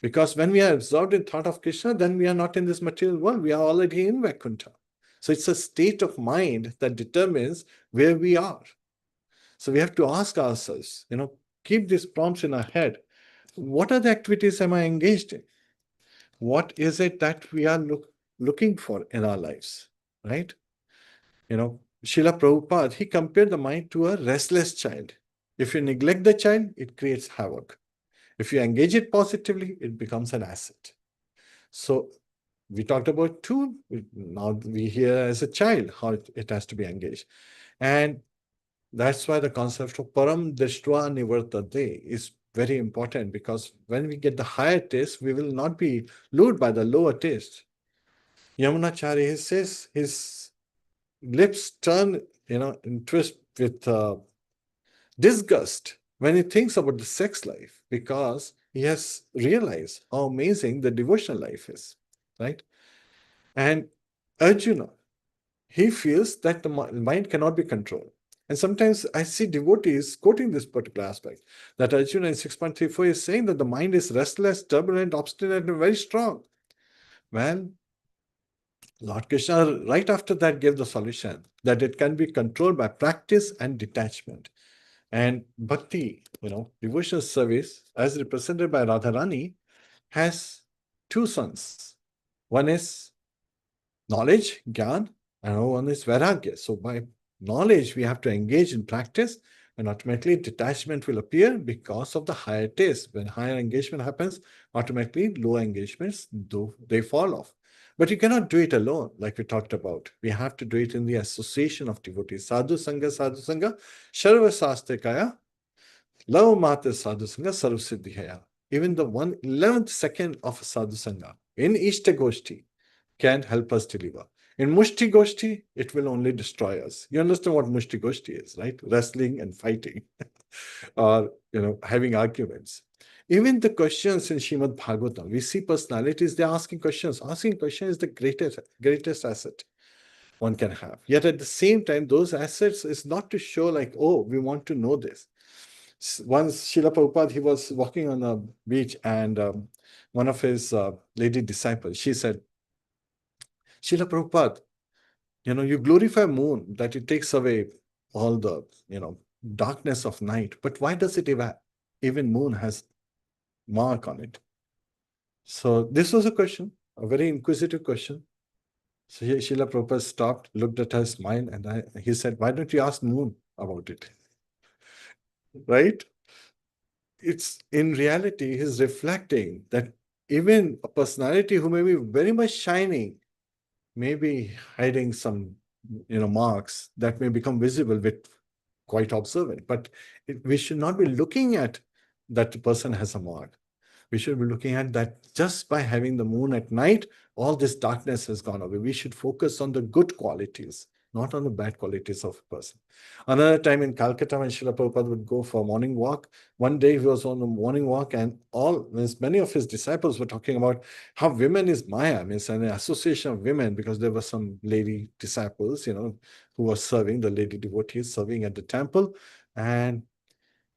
Speaker 1: Because when we are absorbed in thought of Krishna, then we are not in this material world. We are already in Vaikuntha. So it's a state of mind that determines where we are. So we have to ask ourselves, keep these prompts in our head. What are the activities am I engaged in? What is it that we are looking for in our lives, right? Srila Prabhupada, he compared the mind to a restless child. If you neglect the child, it creates havoc. If you engage it positively, it becomes an asset. So we talked about tool. Now we hear as a child how it has to be engaged. And that's why the concept of param drishtva nivartate is very important, because when we get the higher taste, we will not be lured by the lower taste. Yamunacharya, he says his lips turn, and twist with disgust when he thinks about the sex life, because he has realized how amazing the devotional life is, right? And Arjuna, he feels that the mind cannot be controlled. And sometimes I see devotees quoting this particular aspect, that Arjuna in 6.34 is saying that the mind is restless, turbulent, obstinate, and very strong. Well, Lord Krishna, right after that, gave the solution that it can be controlled by practice and detachment. And bhakti, devotional service, as represented by Radharani, has two sons. One is knowledge, Gyan, and one is Vairagya. So by knowledge, we have to engage in practice, and ultimately detachment will appear because of the higher taste. When higher engagement happens, automatically lower engagements, they fall off. But you cannot do it alone, like we talked about. We have to do it in the association of devotees. Sadhu Sangha, Sharva Sastikaya, Love Mata Sadhu Sangha, Sarv Siddhihaya. Even the 1/11th second of a Sadhu Sangha in Ishta Goshti can help us deliver. In Mushti Goshti, it will only destroy us. You understand what Mushti Goshti is, right? Wrestling and fighting, or having arguments. Even the questions in Shrimad Bhagavatam, we see personalities, they're asking questions. Asking questions is the greatest asset one can have. Yet at the same time, those assets is not to show like, oh, we want to know this. Once Srila Prabhupada, he was walking on a beach, and one of his lady disciples, she said, Srila Prabhupada, you glorify moon, that it takes away all the, darkness of night. But why does it even moon has mark on it? So this was a question, a very inquisitive question. So Srila Prabhupada stopped, looked at her, smiled, and he said, why don't you ask moon about it? Right? It's in reality, he's reflecting that even a personality who may be very much shining may be hiding some, marks that may become visible with quite observant. But we should not be looking at that the person has a mark. We should be looking at that just by having the moon at night, all this darkness has gone away. We should focus on the good qualities, not on the bad qualities of a person. Another time in Calcutta, when Srila Prabhupada would go for a morning walk, one day he was on a morning walk, and many of his disciples were talking about how women is Maya, means an association of women, because there were some lady disciples, who were serving, the lady devotees serving at the temple. And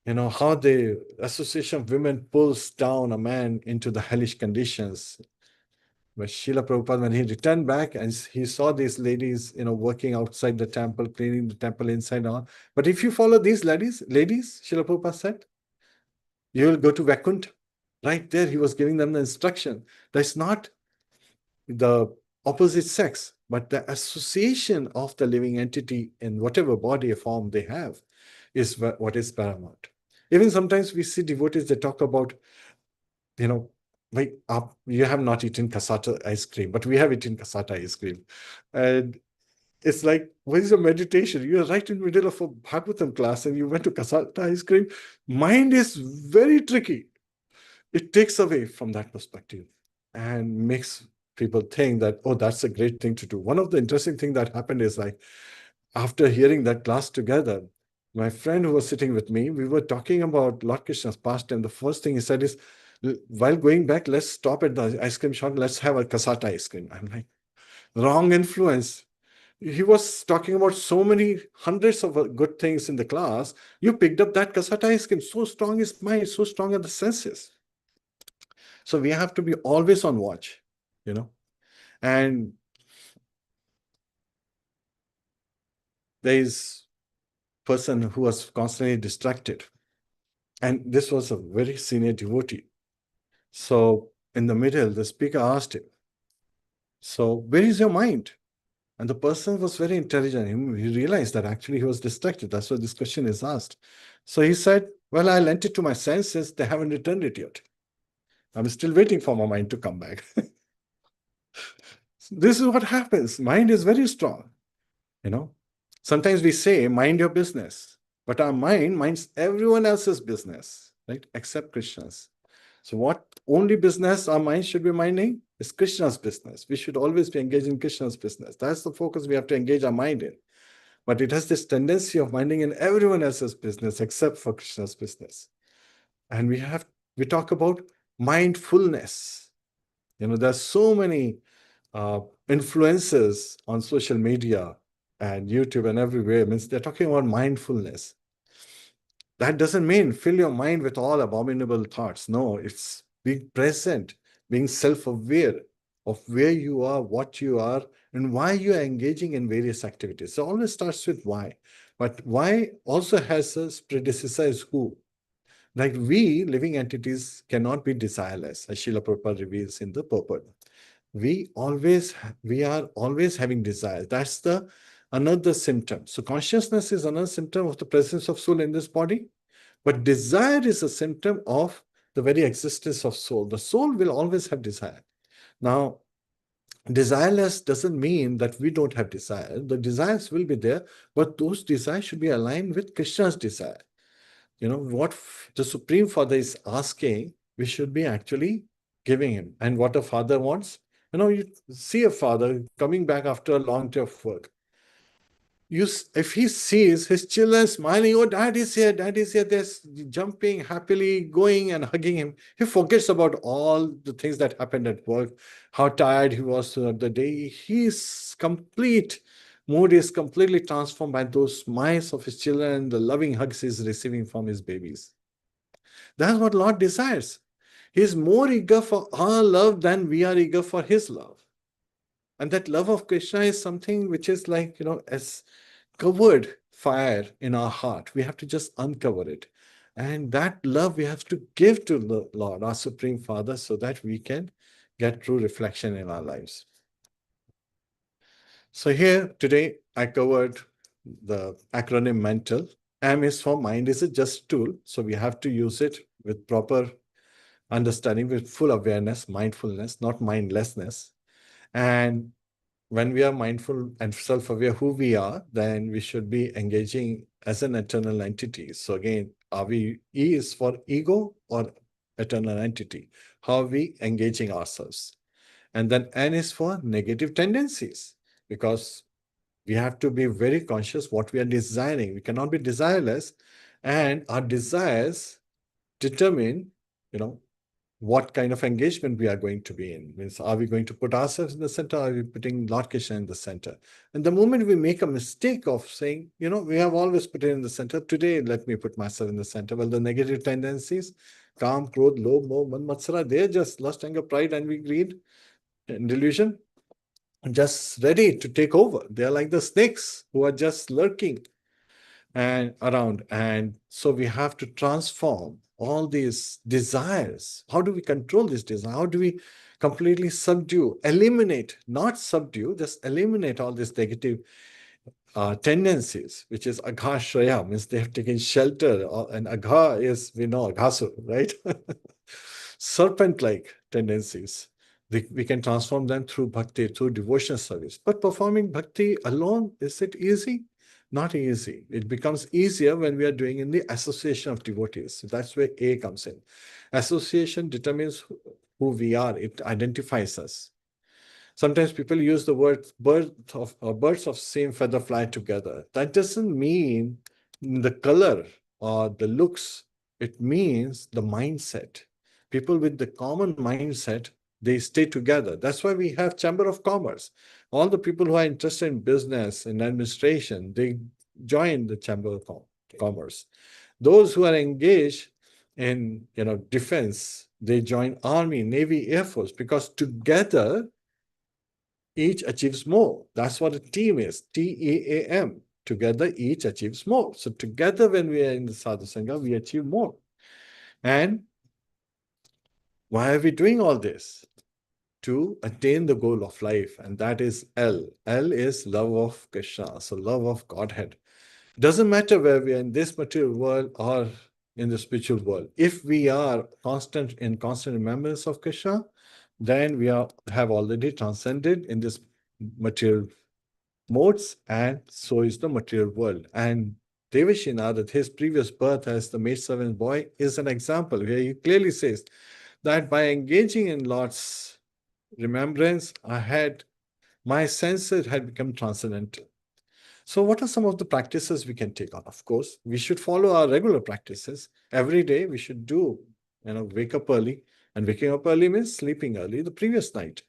Speaker 1: how the Association of Women pulls down a man into the hellish conditions. But Srila Prabhupada, when he returned back and he saw these ladies, working outside the temple, cleaning the temple inside and out. But if you follow these ladies, Srila Prabhupada said, you will go to Vaikuntha. Right there, he was giving them the instruction. That's not the opposite sex, but the association of the living entity in whatever body or form they have is what is paramount. Even sometimes we see devotees, they talk about, like, you have not eaten cassata ice cream, but we have eaten cassata ice cream. And it's like, what is your meditation? You're right in the middle of a Bhagavatam class and you went to cassata ice cream. Mind is very tricky. It takes away from that perspective and makes people think that, oh, that's a great thing to do. One of the interesting things that happened is, like, after hearing that class together, my friend who was sitting with me, we were talking about Lord Krishna's pastime. The first thing he said is, while going back, let's stop at the ice cream shop, let's have a cassata ice cream. I'm like, wrong influence. He was talking about so many hundreds of good things in the class. You picked up that cassata ice cream. So strong is mind, so strong are the senses. So we have to be always on watch, and there is person who was constantly distracted. And this was a very senior devotee. So in the middle, the speaker asked him, so where is your mind? And the person was very intelligent. He realized that actually he was distracted. That's why this question is asked. So he said, well, I lent it to my senses. They haven't returned it yet. I'm still waiting for my mind to come back. This is what happens. Mind is very strong. Sometimes we say, mind your business, but our mind minds everyone else's business, right? Except Krishna's. So what only business our mind should be minding is Krishna's business. We should always be engaged in Krishna's business. That's the focus we have to engage our mind in. But it has this tendency of minding in everyone else's business except for Krishna's business. And we talk about mindfulness. There's so many influencers on social media and YouTube and everywhere. Means they're talking about mindfulness. That doesn't mean fill your mind with all abominable thoughts. No, it's being present, being self-aware of where you are, what you are, and why you are engaging in various activities. So always starts with why. But why also has a predecessor is who. Like we, living entities, cannot be desireless, as Srila Prabhupada reveals in the purport. We are always having desires. That's another symptom. So consciousness is another symptom of the presence of soul in this body, but desire is a symptom of the very existence of soul. The soul will always have desire. Now, desireless doesn't mean that we don't have desire. The desires will be there, but those desires should be aligned with Krishna's desire. What the Supreme Father is asking, we should be actually giving him. And what a father wants, you see a father coming back after a long day of work. If he sees his children smiling, oh, dad is here, they're jumping, happily going and hugging him. He forgets about all the things that happened at work, how tired he was throughout the day. His complete mood is completely transformed by those smiles of his children, the loving hugs he's receiving from his babies. That's what Lord desires. He's more eager for our love than we are eager for his love. And that love of Krishna is something which is like, as covered fire in our heart. We have to just uncover it. And that love we have to give to the Lord, our Supreme Father, so that we can get true reflection in our lives. So here today I covered the acronym MENTAL. M is for mind is a just tool. So we have to use it with proper understanding, with full awareness, mindfulness, not mindlessness. And when we are mindful and self-aware who we are, then we should be engaging as an eternal entity. So again, E is for ego or eternal entity. How are we engaging ourselves? And then N is for negative tendencies, because we have to be very conscious what we are desiring. We cannot be desireless, and our desires determine, what kind of engagement we are going to be in. Means, are we going to put ourselves in the center? Or are we putting Lord Krishna in the center? And the moment we make a mistake of saying, we have always put it in the center, today let me put myself in the center. Well, the negative tendencies, Kam, Krodh, Lobh, Moh, Man, Matsara, they're just lust, anger, pride, envy, greed, and delusion, just ready to take over. They're like the snakes who are just lurking and around. And so we have to transform all these desires. How do we control this desire? How do we completely subdue, eliminate, not subdue, just eliminate all these negative tendencies, which is agha shraya, means they have taken shelter, and agha is, we know, aghasu, right? Serpent-like tendencies. We can transform them through bhakti, through devotional service. But performing bhakti alone, is it easy? Not easy. It becomes easier when we are doing in the association of devotees. So that's where A comes in. Association determines who we are. It identifies us. Sometimes people use the word birds of same feather fly together. That doesn't mean the color or the looks. It means the mindset. People with the common mindset, they stay together. That's why we have Chamber of Commerce. All the people who are interested in business and administration, they join the Chamber of Commerce. Those who are engaged in defense, they join Army, Navy, Air Force, because together each achieves more. That's what a team is, TEAM. Together, each achieves more. So together, when we are in the Sadhu Sangha, we achieve more. And why are we doing all this? To attain the goal of life, and that is L. L is love of Krishna, so love of Godhead. Doesn't matter where we are in this material world or in the spiritual world. If we are constant remembrance of Krishna, then we have already transcended in this material modes, and so is the material world. And Devashi Narad, his previous birth as the maidservant boy, is an example where he clearly says that by engaging in Lord's remembrance, my senses had become transcendental. So what are some of the practices we can take on? Of course, we should follow our regular practices. Every day we should wake up early. And waking up early means sleeping early the previous night.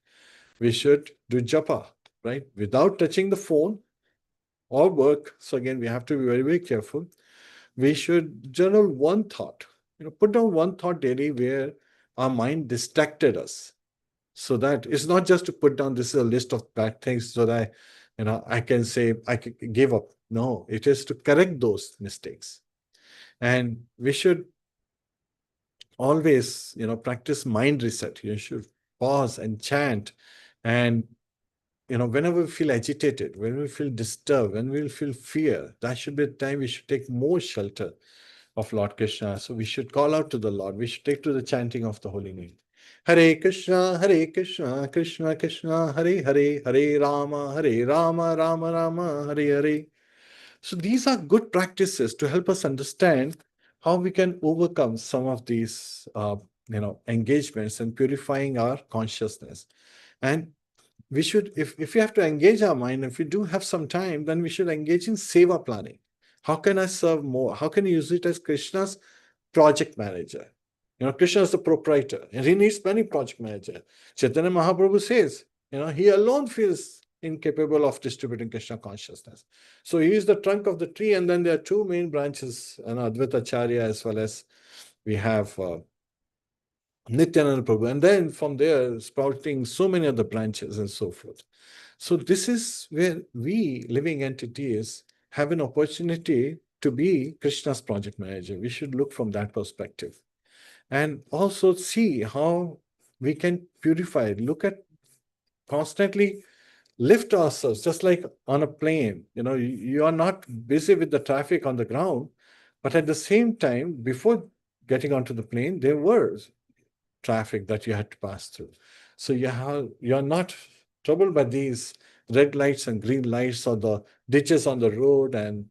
Speaker 1: We should do japa, right? Without touching the phone or work. So again, we have to be very, very careful. We should journal one thought. Put down one thought daily where our mind distracted us. So that it's not just to put down this is a list of bad things so that I can say I can give up. No, it is to correct those mistakes. And we should always practice mind reset. You should pause and chant. And whenever we feel agitated, when we feel disturbed, when we feel fear, that should be the time we should take more shelter of Lord Krishna. So we should call out to the Lord. We should take to the chanting of the holy name. Hare Krishna, Krishna Krishna, Hare Hare, Hare Rama, Rama Rama, Hare Hare. So these are good practices to help us understand how we can overcome some of these, engagements and purifying our consciousness. And we should, if we have to engage our mind, if we do have some time, then we should engage in seva planning. How can I serve more? How can I use it as Krishna's project manager? Krishna is the proprietor, and he needs many project managers. Chaitanya Mahaprabhu says, he alone feels incapable of distributing Krishna consciousness. So he is the trunk of the tree, and then there are two main branches, Advaita Acharya, as well as we have Nityananda Prabhu, and then from there sprouting so many other branches and so forth. So this is where we, living entities, have an opportunity to be Krishna's project manager. We should look from that perspective. And also see how we can purify, look at constantly lift ourselves, just like on a plane. You are not busy with the traffic on the ground, but at the same time, before getting onto the plane, there was traffic that you had to pass through. So you're not troubled by these red lights and green lights or the ditches on the road and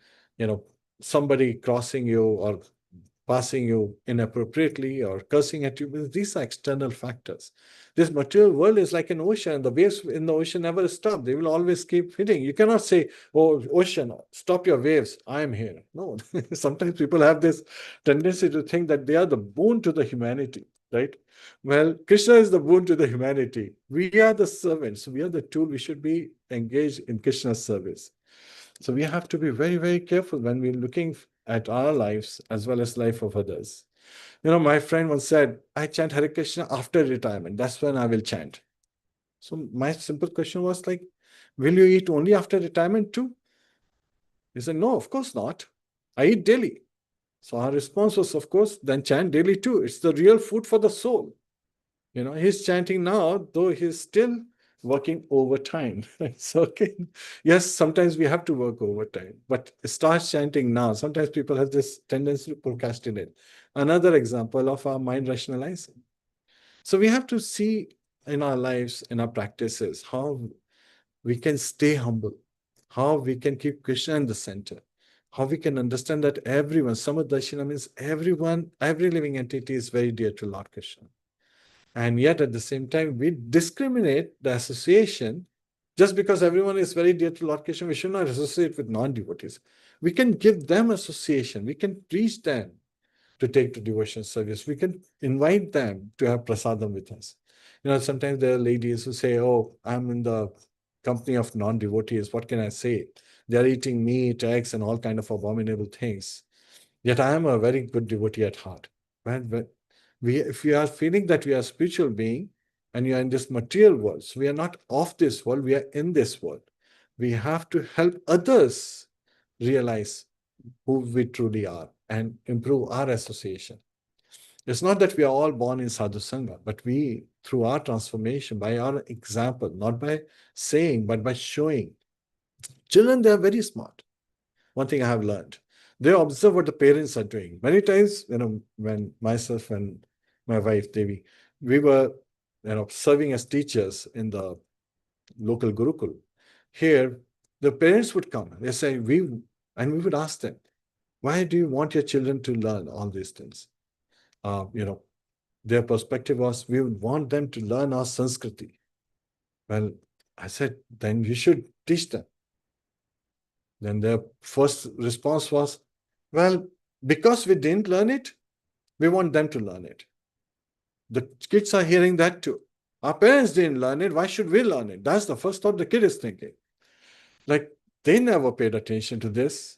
Speaker 1: somebody crossing you or passing you inappropriately or cursing at you. These are external factors. This material world is like an ocean. The waves in the ocean never stop. They will always keep hitting. You cannot say, oh, ocean, stop your waves. I am here. No. Sometimes people have this tendency to think that they are the boon to the humanity, right? Well, Krishna is the boon to the humanity. We are the servants. We are the tool. We should be engaged in Krishna's service. So we have to be very, very careful when we're looking at our lives as well as life of others. My friend once said, I chant Hare Krishna after retirement. That's when I will chant. So my simple question was like, will you eat only after retirement too? He said, no, of course not. I eat daily. So our response was, of course, then chant daily too. It's the real food for the soul. He's chanting now, though he's still working overtime. So, okay. Yes, sometimes we have to work overtime, but start chanting now. Sometimes people have this tendency to procrastinate. Another example of our mind rationalizing. So we have to see in our lives, in our practices, how we can stay humble, how we can keep Krishna in the center, how we can understand that everyone, Samadashina means everyone, every living entity is very dear to Lord Krishna. And yet at the same time, we discriminate the association. Just because everyone is very dear to Lord Krishna, we should not associate with non-devotees. We can give them association. We can teach them to take to devotion service. We can invite them to have prasadam with us. Sometimes there are ladies who say, oh, I'm in the company of non-devotees. What can I say? They're eating meat, eggs, and all kind of abominable things. Yet I am a very good devotee at heart. If we are feeling that we are a spiritual being and you are in this material world, so we are not of this world, we are in this world. We have to help others realize who we truly are and improve our association. It's not that we are all born in sadhu sangha, but we, through our transformation, by our example, not by saying, but by showing. Children, they are very smart. One thing I have learned, they observe what the parents are doing. Many times, when myself and my wife Devi, we were, serving as teachers in the local Gurukul. Here, the parents would come. They say, and we would ask them, why do you want your children to learn all these things? Their perspective was, we would want them to learn our Sanskriti. Well, I said, then you should teach them. Then their first response was, well, because we didn't learn it, we want them to learn it. The kids are hearing that too. Our parents didn't learn it. Why should we learn it? That's the first thought the kid is thinking. Like, they never paid attention to this.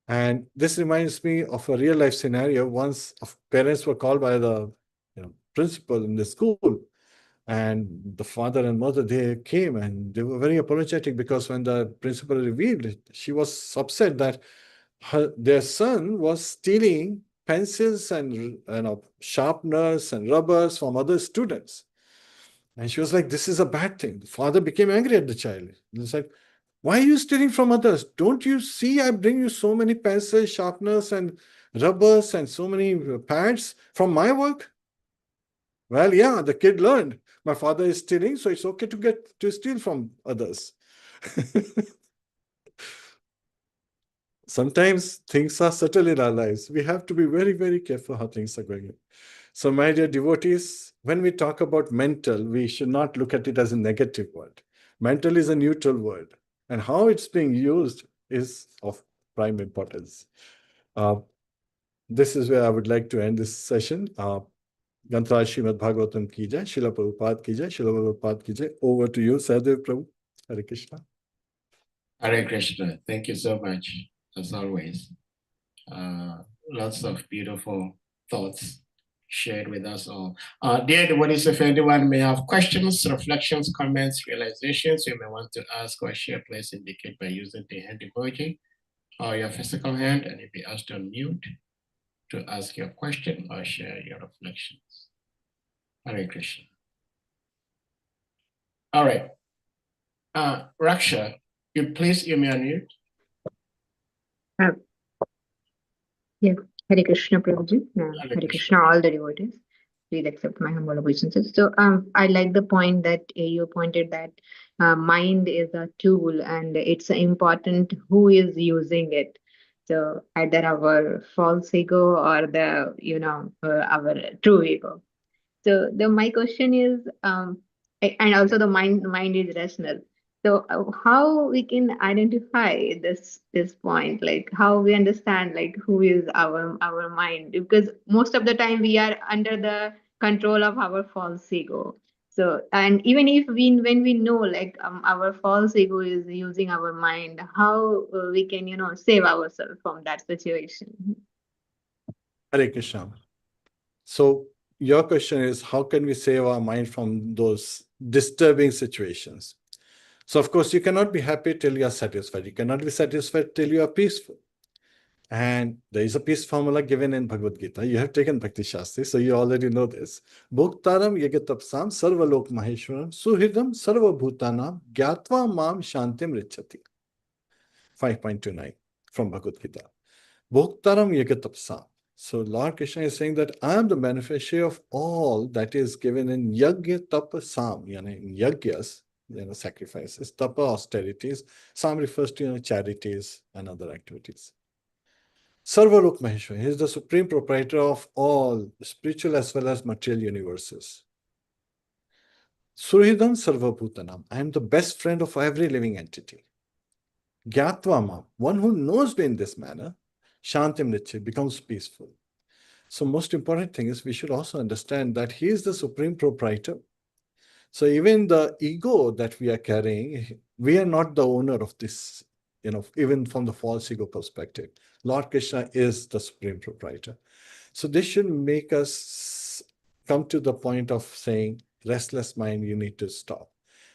Speaker 1: And this reminds me of a real life scenario. Once parents were called by the principal in the school, and the father and mother, they came and they were very apologetic because when the principal revealed it, she was upset that their son was stealing pencils and sharpeners and rubbers from other students. And she was like, this is a bad thing. The father became angry at the child. He was like, why are you stealing from others? Don't you see I bring you so many pencils, sharpeners, and rubbers, and so many pads from my work? Well, yeah, the kid learned. My father is stealing, so it's okay to steal from others. Sometimes things are subtle in our lives. We have to be very, very careful how things are going on. So, my dear devotees, when we talk about mental, we should not look at it as a negative word. Mental is a neutral word, and how it's being used is of prime importance. This is where I would like to end this session. Granthra Srimad Bhagavatam ki jai, Srila Prabhupada ki jai, Srila Prabhupada ki jai. Over to you, Sahadev Prabhu. Hare Krishna.
Speaker 2: Hare Krishna. Thank you so much, as always. Lots of beautiful thoughts shared with us all. Dear devotees, if anyone may have questions, reflections, comments, realizations you may want to ask or share, please indicate by using the hand emoji or your physical hand, and you'll be asked to unmute to ask your question or share your reflections. Hare Krishna. All right. Raksha, you may unmute.
Speaker 4: Yeah, Hare Krishna, Prabhuji. Hare Krishna, all the devotees. Please accept my humble obeisances. So, I like the point that you pointed that mind is a tool, and it's important who is using it. So, either our false ego or our true ego. So, my question is, and also the mind is rational. So how we can identify this point, like how we understand like who is our mind, because most of the time we are under the control of our false ego. So, and even if when we know like our false ego is using our mind, how we can, save ourselves from that situation.
Speaker 1: Hare Krishna. So your question is, how can we save our mind from those disturbing situations? So of course, you cannot be happy till you are satisfied. You cannot be satisfied till you are peaceful. And there is a peace formula given in Bhagavad Gita. You have taken Bhakti Shastri, so you already know this. Bhoktaram yagatapsam sarvalok maheshwaram suhridam sarvabhutanam gyatva mam shantim richati. 5.29 from Bhagavad Gita. Bhoktaram yagatapsam. So Lord Krishna is saying that I am the beneficiary of all that is given in yagya tapa sam, in yagyas, sacrifices, tapa austerities. Sam refers to charities and other activities. Sarvalok Maheshwar, he is the supreme proprietor of all spiritual as well as material universes. Surhidam Sarvabhutanam, I am the best friend of every living entity. Gyatva, one who knows me in this manner, Shantim Niche, becomes peaceful. So most important thing is we should also understand that he is the supreme proprietor. So even the ego that we are carrying, we are not the owner of this, even from the false ego perspective. Lord Krishna is the supreme proprietor. So this should make us come to the point of saying, restless mind, you need to stop.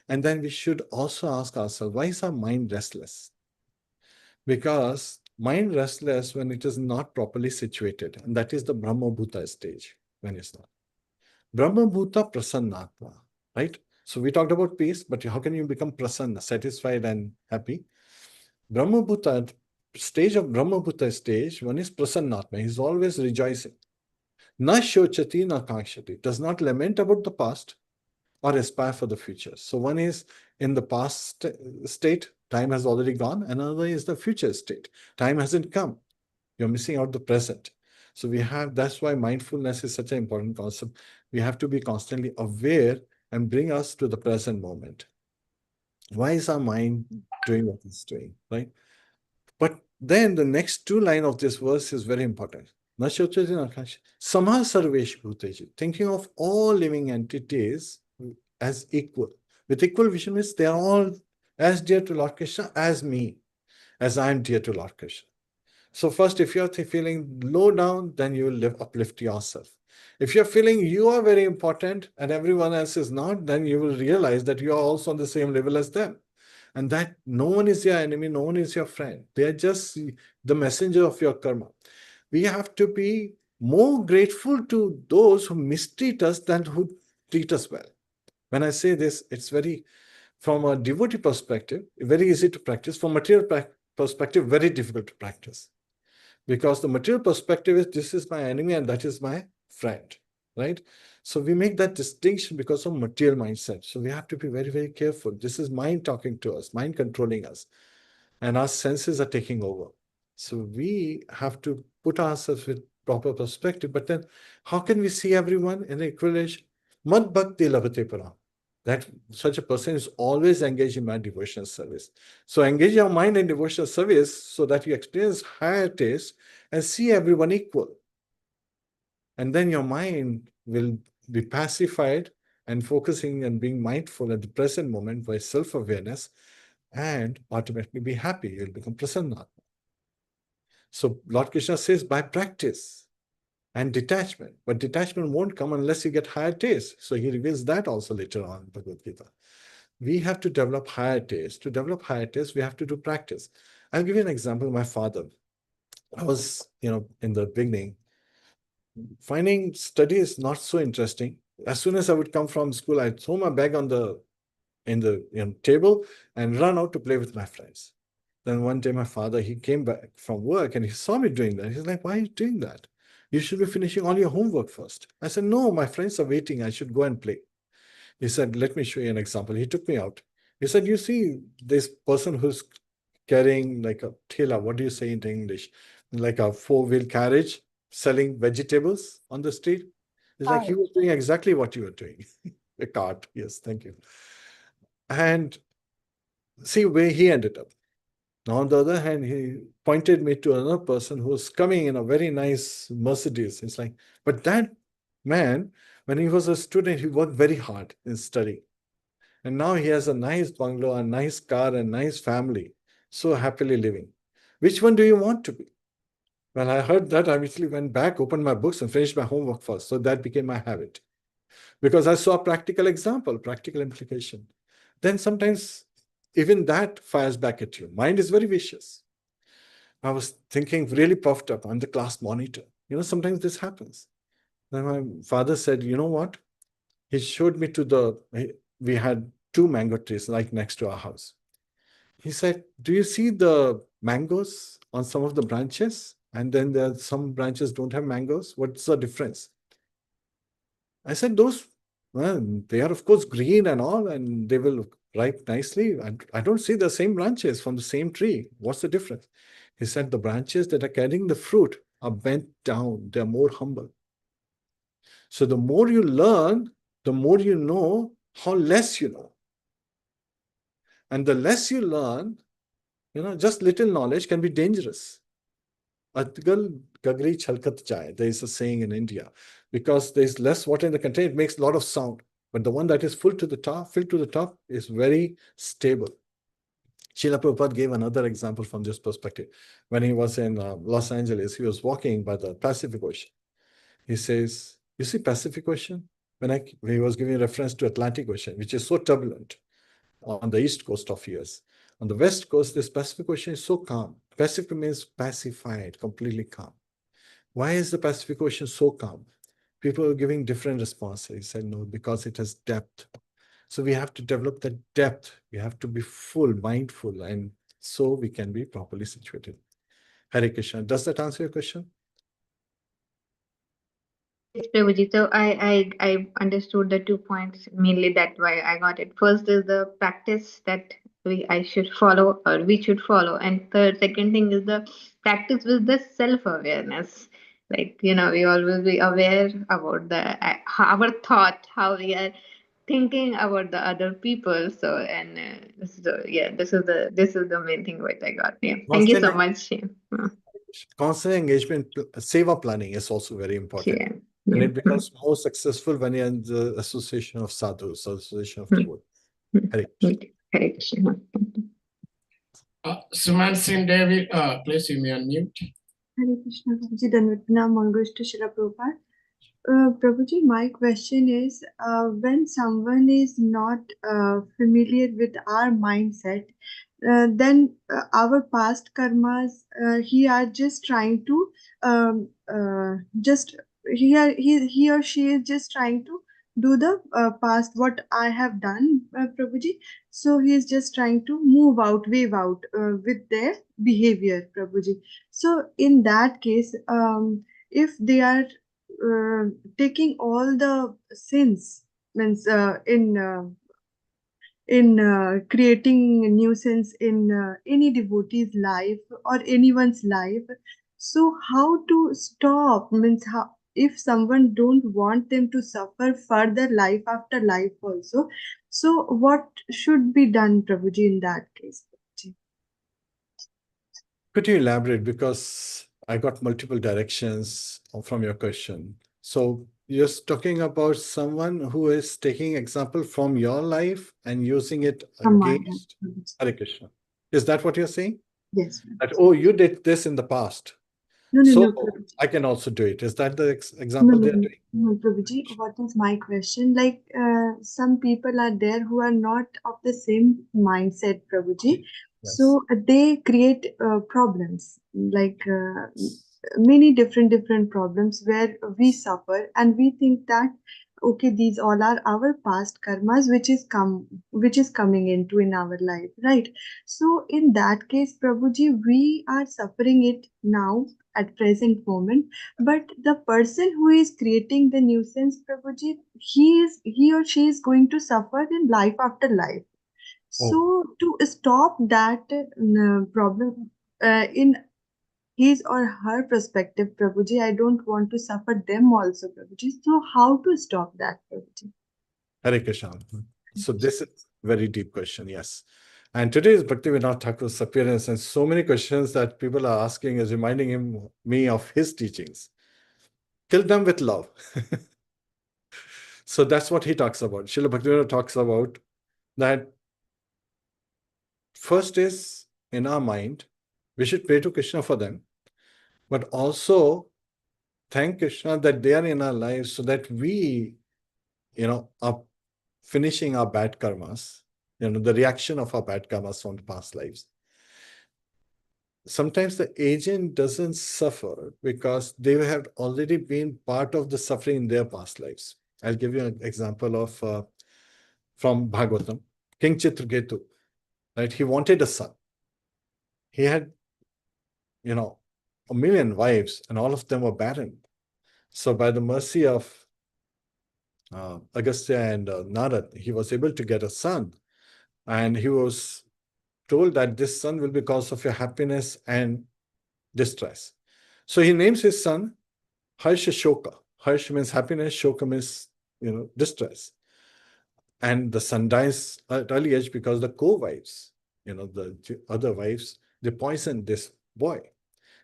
Speaker 1: And then we should also ask ourselves, why is our mind restless? Because mind restless when it is not properly situated, and that is the Brahma Bhuta stage, when it's not. Brahma Bhuta Prasannatma, right? So we talked about peace, but how can you become prasanna, satisfied and happy? Brahma Bhuta, stage of Brahma Bhuta stage, one is Prasannatma, he's always rejoicing. Na shochati na kakshati, does not lament about the past or aspire for the future. So one is in the past state, time has already gone. Another is the future state, time hasn't come. You're missing out the present. So that's why mindfulness is such an important concept. We have to be constantly aware and bring us to the present moment. Why is our mind doing what it's doing, right? But then the next two lines of this verse is very important. Samha sarvesh bhuteji, thinking of all living entities as equal. With equal vision means they are all as dear to Lord Krishna as me, as I am dear to Lord Krishna. So first, if you're feeling low down, then you will uplift yourself. If you're feeling you are very important and everyone else is not, then you will realize that you are also on the same level as them. And that no one is your enemy, no one is your friend. They are just the messenger of your karma. We have to be more grateful to those who mistreat us than who treat us well. When I say this, it's very, from a devotee perspective, very easy to practice. From material perspective, very difficult to practice. Because the material perspective is, this is my enemy and that is my friend, right? So we make that distinction because of material mindset. So we have to be very, very careful. This is mind talking to us, mind controlling us, and our senses are taking over. So we have to put ourselves with proper perspective. But then how can we see everyone in equalation? Mad bhakti labhate param. That such a person is always engaged in my devotional service. So engage your mind in devotional service so that you experience higher taste and see everyone equal. And then your mind will be pacified and focusing and being mindful at the present moment by self-awareness and automatically be happy. You'll become prasanna. So Lord Krishna says by practice and detachment. But detachment won't come unless you get higher taste. So he reveals that also later on in Bhagavad Gita. We have to develop higher taste. To develop higher taste, we have to do practice. I'll give you an example. My father, I was, in the beginning, finding studies not so interesting. As soon as I would come from school, I'd throw my bag on the table and run out to play with my friends. Then one day my father, he came back from work and he saw me doing that. He's like, why are you doing that? You should be finishing all your homework first. I said, no, my friends are waiting. I should go and play. He said, let me show you an example. He took me out. He said, you see this person who's carrying like a thela, what do you say in English? Like a four-wheel carriage selling vegetables on the street. It's like he was doing exactly what you were doing. A cart, yes, thank you. And see where he ended up. Now, on the other hand, he pointed me to another person who was coming in a very nice Mercedes. It's like, but that man When he was a student, he worked very hard in study. And now he has a nice bungalow, a nice car, and nice family, so happily living. Which one do you want to be? When I heard that, I immediately went back, opened my books, and finished my homework first. So that became my habit. Because I saw a practical example, practical implication. Then sometimes even that fires back at you. Mind is very vicious. I was thinking really puffed up. I'm the class monitor. Sometimes this happens. Then my father said, you know what? He showed me we had 2 mango trees right next to our house. He said, do you see the mangoes on some of the branches? And then there are some branches don't have mangoes. What's the difference? I said, they are of course green and all, and they will ripe nicely. I don't see the same branches from the same tree. What's the difference? He said, the branches that are carrying the fruit are bent down. They're more humble. So the more you learn, the more you know how less you know. And the less you learn, just little knowledge can be dangerous. Atgal gagri chalkat chai. There is a saying in India. Because there's less water in the container, it makes a lot of sound. But the one that is filled to the top is very stable. Srila Prabhupada gave another example from this perspective. When he was in Los Angeles, he was walking by the Pacific Ocean. He says, you see Pacific Ocean? When he was giving reference to Atlantic Ocean, which is so turbulent on the east coast of US. On the west coast, this Pacific Ocean is so calm. Pacific means pacified, completely calm. Why is the Pacific Ocean so calm? People are giving different responses. He said, no, because it has depth. So we have to develop that depth. We have to be full, mindful, and so we can be properly situated. Hare Krishna. Does that answer your question?
Speaker 4: Yes, Prabhuji. So I understood the 2 points mainly. That why I got it. First is the practice that I should follow, or we should follow, and second thing is the practice with the self-awareness. Like we always be aware about our thought, how we are thinking about the other people. So and this is the main thing what I got. Yeah. Thank you so much. Yeah.
Speaker 1: Constant engagement, seva planning is also very important.
Speaker 4: Yeah.
Speaker 1: And
Speaker 4: Yeah.
Speaker 1: it becomes more successful when you're in the association of sadhus, association of devotees. Hare Krishna.
Speaker 4: Hare Krishna.
Speaker 2: Suman Singh Devi, please you may unmute.
Speaker 3: Hare Krishna, Prabhuji. Danvatana Mangosh to Srila Prabhupada. Prabhuji, my question is, when someone is not familiar with our mindset, then our past karmas, he are just trying to just he or she is just trying to do the past what I have done, Prabhuji. So he is just trying to wave out with their behavior, Prabhuji. So in that case, if they are taking all the sins means in creating nuisance in any devotee's life or anyone's life, so how to stop means how if someone don't want them to suffer further life after life also, so what should be done, Prabhuji, in that case?
Speaker 1: Could you elaborate? Because I got multiple directions from your question. So you're talking about someone who is taking example from your life and using it
Speaker 3: From my
Speaker 1: against
Speaker 3: life.
Speaker 1: Hare Krishna. Is that what you're saying?
Speaker 3: Yes.
Speaker 1: That, oh, you did this in the past,
Speaker 3: No,
Speaker 1: so
Speaker 3: Prabhuji.
Speaker 1: I can also do it. Is that the
Speaker 3: No,
Speaker 1: example they're doing?
Speaker 3: no, Prabhuji, what is my question? Like, some people are there who are not of the same mindset, Prabhuji.
Speaker 1: Yes.
Speaker 3: So they create problems, like many different problems where we suffer, and we think that okay, these all are our past karmas, which is coming into in our life, right? So in that case, Prabhuji, we are suffering it now at present moment, but the person who is creating the nuisance, Prabhuji, he or she is going to suffer in life after life. So to stop that problem in his or her perspective, Prabhuji, I don't want to suffer them also, Prabhuji. So how to stop that, Prabhuji?
Speaker 1: Hare Krishna. So this is a very deep question, yes. And today is Bhaktivinoda Thakur's appearance, and so many questions that people are asking is reminding me of his teachings. Kill them with love. So that's what he talks about. Srila Bhaktivinoda talks about that first is in our mind, we should pray to Krishna for them, but also thank Krishna that they are in our lives so that we, are finishing our bad karmas, the reaction of our bad karmas from the past lives. Sometimes the agent doesn't suffer because they have already been part of the suffering in their past lives. I'll give you an example of from Bhagavatam, King Chitraketu, right? He wanted a son. He had, a million wives, and all of them were barren. So by the mercy of Agastya and Narad, he was able to get a son. And he was told that this son will be cause of your happiness and distress. So he names his son Harsha Shoka. Harsha means happiness, Shoka means, distress. And the son dies at early age because the co-wives, the other wives, they poisoned this boy.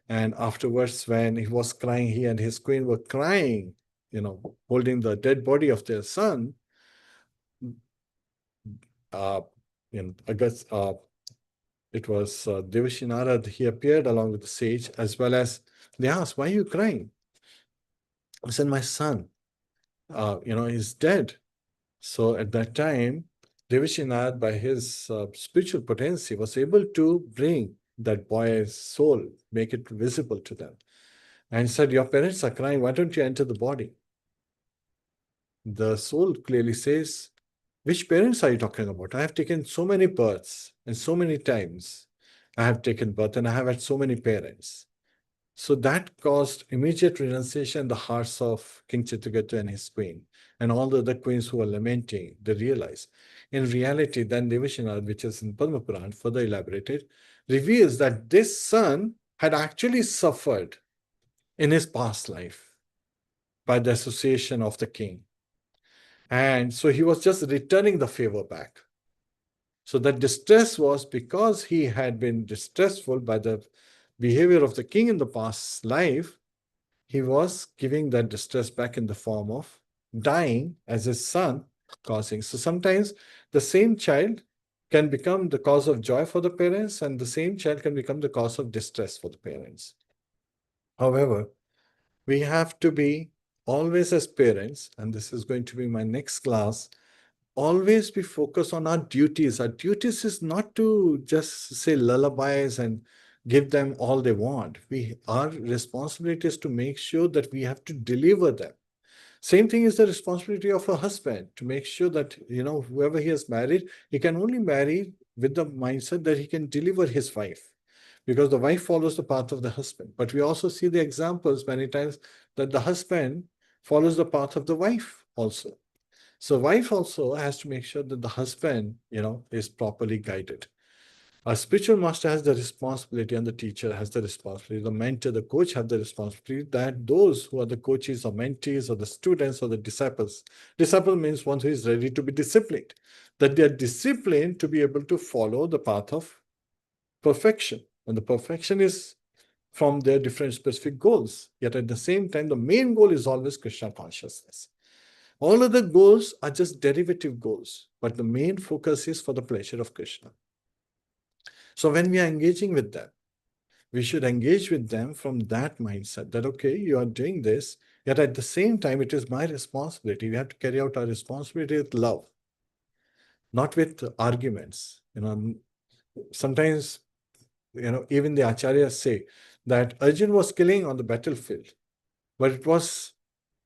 Speaker 1: And afterwards, when he was crying, he and his queen were crying, holding the dead body of their son. I guess it was Devashi Narad. He appeared along with the sage, as well as they asked, "Why are you crying?" I said, "My son, is dead." So at that time, Devashi Narad, by his spiritual potency, was able to bring that boy's soul, make it visible to them, and said, "Your parents are crying. Why don't you enter the body?" The soul clearly says, "Which parents are you talking about? I have taken so many births, and so many times I have taken birth, and I have had so many parents." So that caused immediate renunciation in the hearts of King Chitraketu and his queen, and all the other queens who were lamenting. They realized. In reality, then Devashinad, which is in Padma Puran, further elaborated, reveals that this son had actually suffered in his past life by the association of the king. And so he was just returning the favor back. So that distress was because he had been distressful by the behavior of the king in the past life. He was giving that distress back in the form of dying as his son causing. So sometimes the same child can become the cause of joy for the parents, and the same child can become the cause of distress for the parents. However, we have to be always, as parents, and this is going to be my next class, always be focused on our duties. Our duties is not to just say lullabies and give them all they want. Our responsibility is to make sure that we have to deliver them. Same thing is the responsibility of a husband, to make sure that, whoever he has married, he can only marry with the mindset that he can deliver his wife, because the wife follows the path of the husband. But we also see the examples many times that the husband follows the path of the wife also. So wife also has to make sure that the husband, is properly guided. A spiritual master has the responsibility, and the teacher has the responsibility. The mentor, the coach have the responsibility that those who are the coaches or mentees or the students or the disciples. Disciple means one who is ready to be disciplined. That they are disciplined to be able to follow the path of perfection. And the perfection is from their different specific goals. Yet at the same time, the main goal is always Krishna consciousness. All other goals are just derivative goals, but the main focus is for the pleasure of Krishna. So when we are engaging with them, we should engage with them from that mindset that, okay, you are doing this, yet at the same time, it is my responsibility. We have to carry out our responsibility with love, not with arguments. Sometimes, even the acharyas say that Arjun was killing on the battlefield, but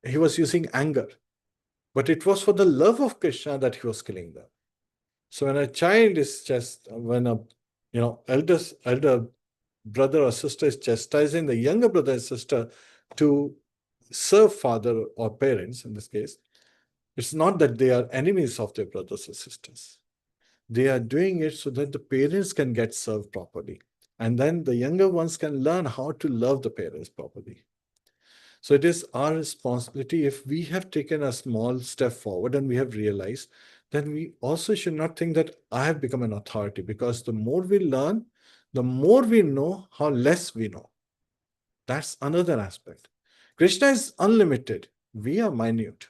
Speaker 1: he was using anger. But it was for the love of Krishna that he was killing them. So when a child is when a elder brother or sister is chastising the younger brother and sister to serve father or parents, in this case, it's not that they are enemies of their brothers or sisters. They are doing it so that the parents can get served properly. And then the younger ones can learn how to love the parents properly. So it is our responsibility, if we have taken a small step forward and we have realized, then we also should not think that I have become an authority, because the more we learn, the more we know how less we know. That's another aspect. Krishna is unlimited. We are minute.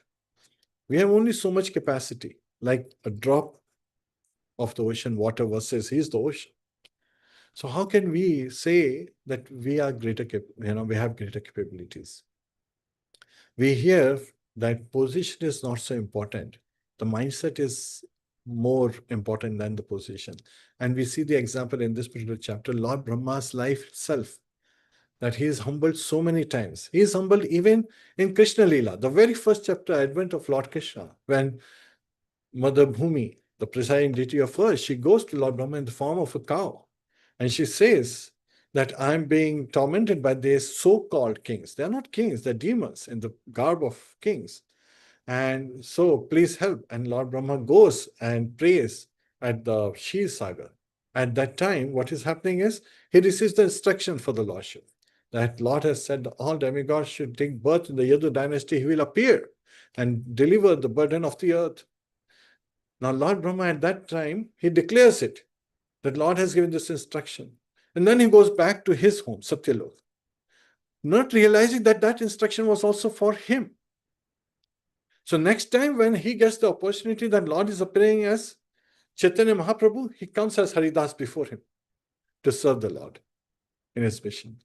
Speaker 1: We have only so much capacity, like a drop of the ocean water versus he's the ocean. So how can we say that we are we have greater capabilities? We hear that position is not so important. The mindset is more important than the position. And we see the example in this particular chapter, Lord Brahma's life itself, that he is humbled so many times. He is humbled even in Krishna Leela, the very first chapter, Advent of Lord Krishna, when Mother Bhumi, the presiding deity of Earth, she goes to Lord Brahma in the form of a cow. And she says that I'm being tormented by these so-called kings. They're not kings, they're demons in the garb of kings. And so please help. And Lord Brahma goes and prays at the Shir Sagar. At that time, what is happening is he receives the instruction for the Lordship. That Lord has said that all demigods should take birth in the Yadu dynasty. He will appear and deliver the burden of the earth. Now, Lord Brahma at that time, he declares it, that Lord has given this instruction. And then he goes back to his home, Satyalok, not realizing that that instruction was also for him. So next time when he gets the opportunity that Lord is appearing as Chaitanya Mahaprabhu, he comes as Haridas before him to serve the Lord in his mission.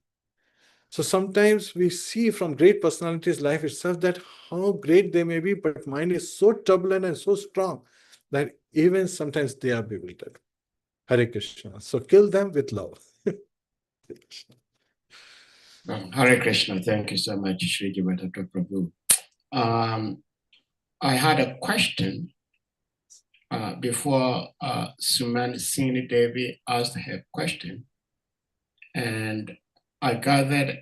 Speaker 1: So sometimes we see from great personalities' life itself that how great they may be, but mind is so turbulent and so strong that even sometimes they are bewildered. Hare Krishna. So kill them with love.
Speaker 2: Hare Krishna. Thank you so much, Sri Jiva Prabhu. I had a question before Suman Sini Devi asked her question. And I gathered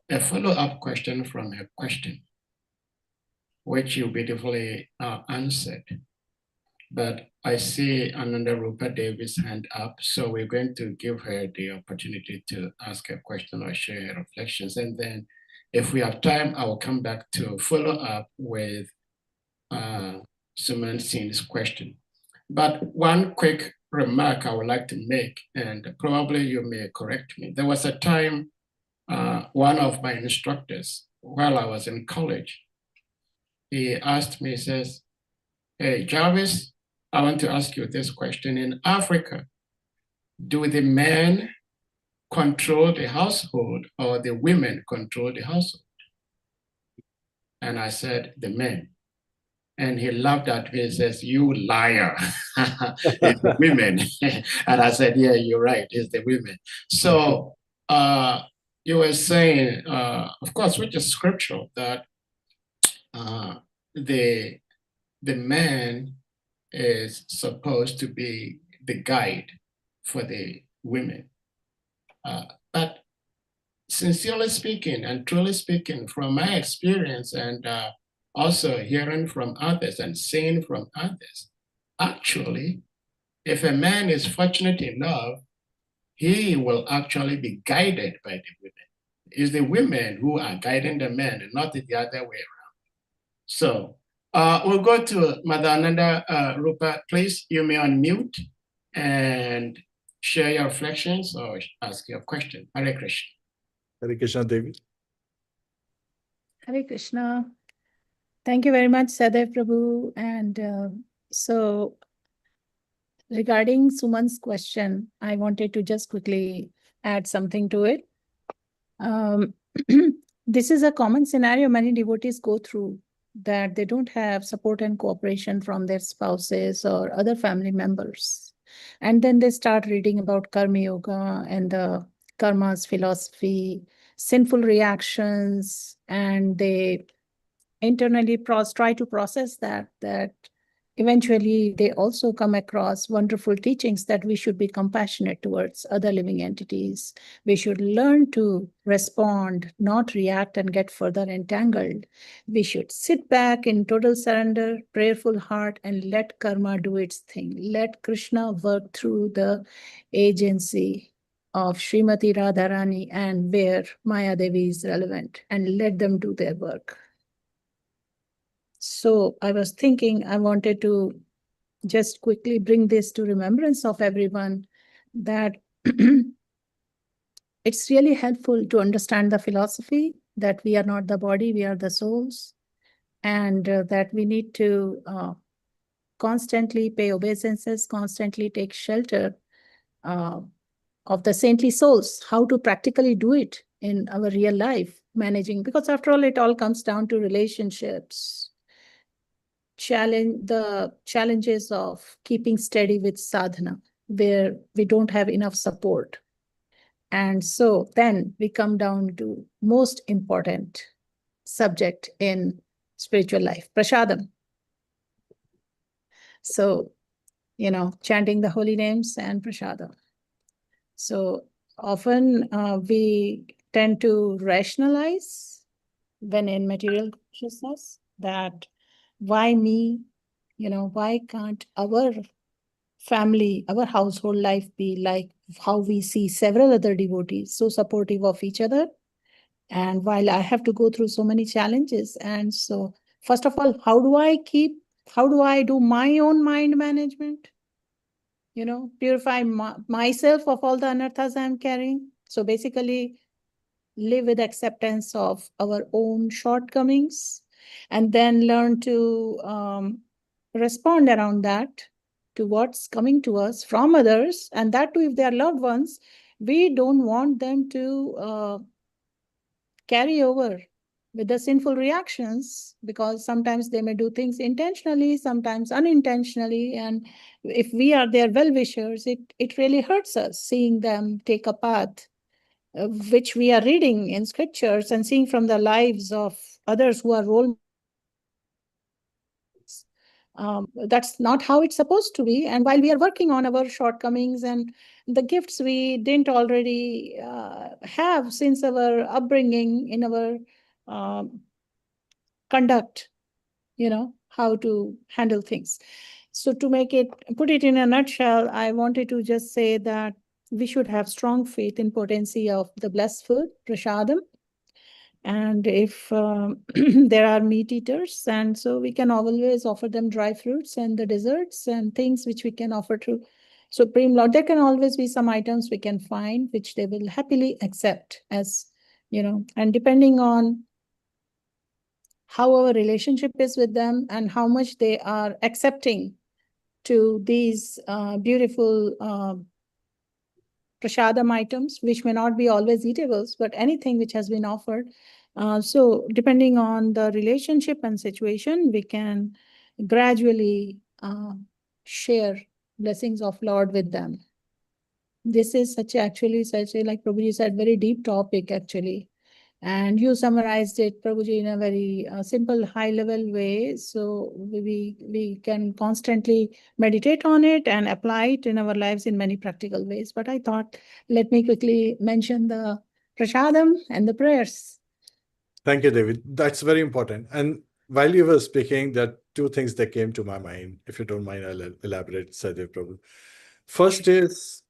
Speaker 2: a follow-up question from her question, which you beautifully answered. But I see Ananda Rupa Davis' hand up, so we're going to give her the opportunity to ask a question or share her reflections. And then if we have time, I will come back to follow up with Suman Singh's question. But one quick remark I would like to make, and probably you may correct me. There was a time one of my instructors, while I was in college, he asked me, he says, "Hey, Jarvis, I want to ask you this question. In Africa, do the men control the household or the women control the household?" And I said, "The men." And he laughed at me and says, "You liar." It's the women. And I said, "Yeah, you're right, it's the women." So you were saying, of course, which is scriptural, that the man is supposed to be the guide for the women. But sincerely speaking and truly speaking, from my experience and also hearing from others and seeing from others, actually, if a man is fortunate enough, he will actually be guided by the women. It's the women who are guiding the men and not the other way around. So we'll go to Madhananda Rupa. Please, you may unmute and share your reflections or ask your question. Hare Krishna.
Speaker 1: Hare Krishna Devi.
Speaker 5: Hare Krishna. Thank you very much, Sadev Prabhu. And so regarding Suman's question, I wanted to just quickly add something to it. This is a common scenario many devotees go through, that they don't have support and cooperation from their spouses or other family members. And then they start reading about Karma Yoga and the Karma's philosophy, sinful reactions, and they internally try to process that eventually they also come across wonderful teachings that we should be compassionate towards other living entities. We should learn to respond, not react and get further entangled. We should sit back in total surrender, prayerful heart, and let karma do its thing. Let Krishna work through the agency of Srimati Radharani and where Maya Devi is relevant, and let them do their work. So I was thinking, I wanted to just quickly bring this to remembrance of everyone, that it's really helpful to understand the philosophy that we are not the body, we are the souls. and that we need to constantly pay obeisances, constantly take shelter of the saintly souls, how to practically do it in our real life, managing, because after all, it all comes down to relationships, the challenges of keeping steady with sadhana, where we don't have enough support. And so then we come down to most important subject in spiritual life, prasadam. So, chanting the holy names and prasadam. So often we tend to rationalize when in material consciousness that why me, why can't our family, our household life be like how we see several other devotees, so supportive of each other? And while I have to go through so many challenges, and so first of all, how do I do my own mind management? Purify myself of all the anarthas I'm carrying. So basically, live with acceptance of our own shortcomings, and then learn to respond around that to what's coming to us from others. And that too, if they are loved ones, we don't want them to carry over with the sinful reactions, because sometimes they may do things intentionally, sometimes unintentionally. And if we are their well-wishers, it really hurts us seeing them take a path which we are reading in scriptures and seeing from the lives of others who are role. That's not how it's supposed to be. And while we are working on our shortcomings and the gifts we didn't already have since our upbringing, in our conduct, how to handle things. So to put it in a nutshell, I wanted to just say that we should have strong faith in potency of the blessed food, prasadam. And if there are meat eaters, and so we can always offer them dry fruits and the desserts and things which we can offer to Supreme Lord. There can always be some items we can find which they will happily accept as, and depending on how our relationship is with them and how much they are accepting to these beautiful prasadam items, which may not be always eatables, but anything which has been offered. So depending on the relationship and situation, we can gradually share blessings of Lord with them. This is such a, like Prabhuji said, very deep topic actually. And you summarized it, Prabhuji, in a very simple, high-level way. So we can constantly meditate on it and apply it in our lives in many practical ways. But I thought, let me quickly mention the prasadam and the prayers.
Speaker 1: Thank you, David. That's very important. And while you were speaking, there are two things that came to my mind. If you don't mind, I'll elaborate, Sadev Prabhu. First is,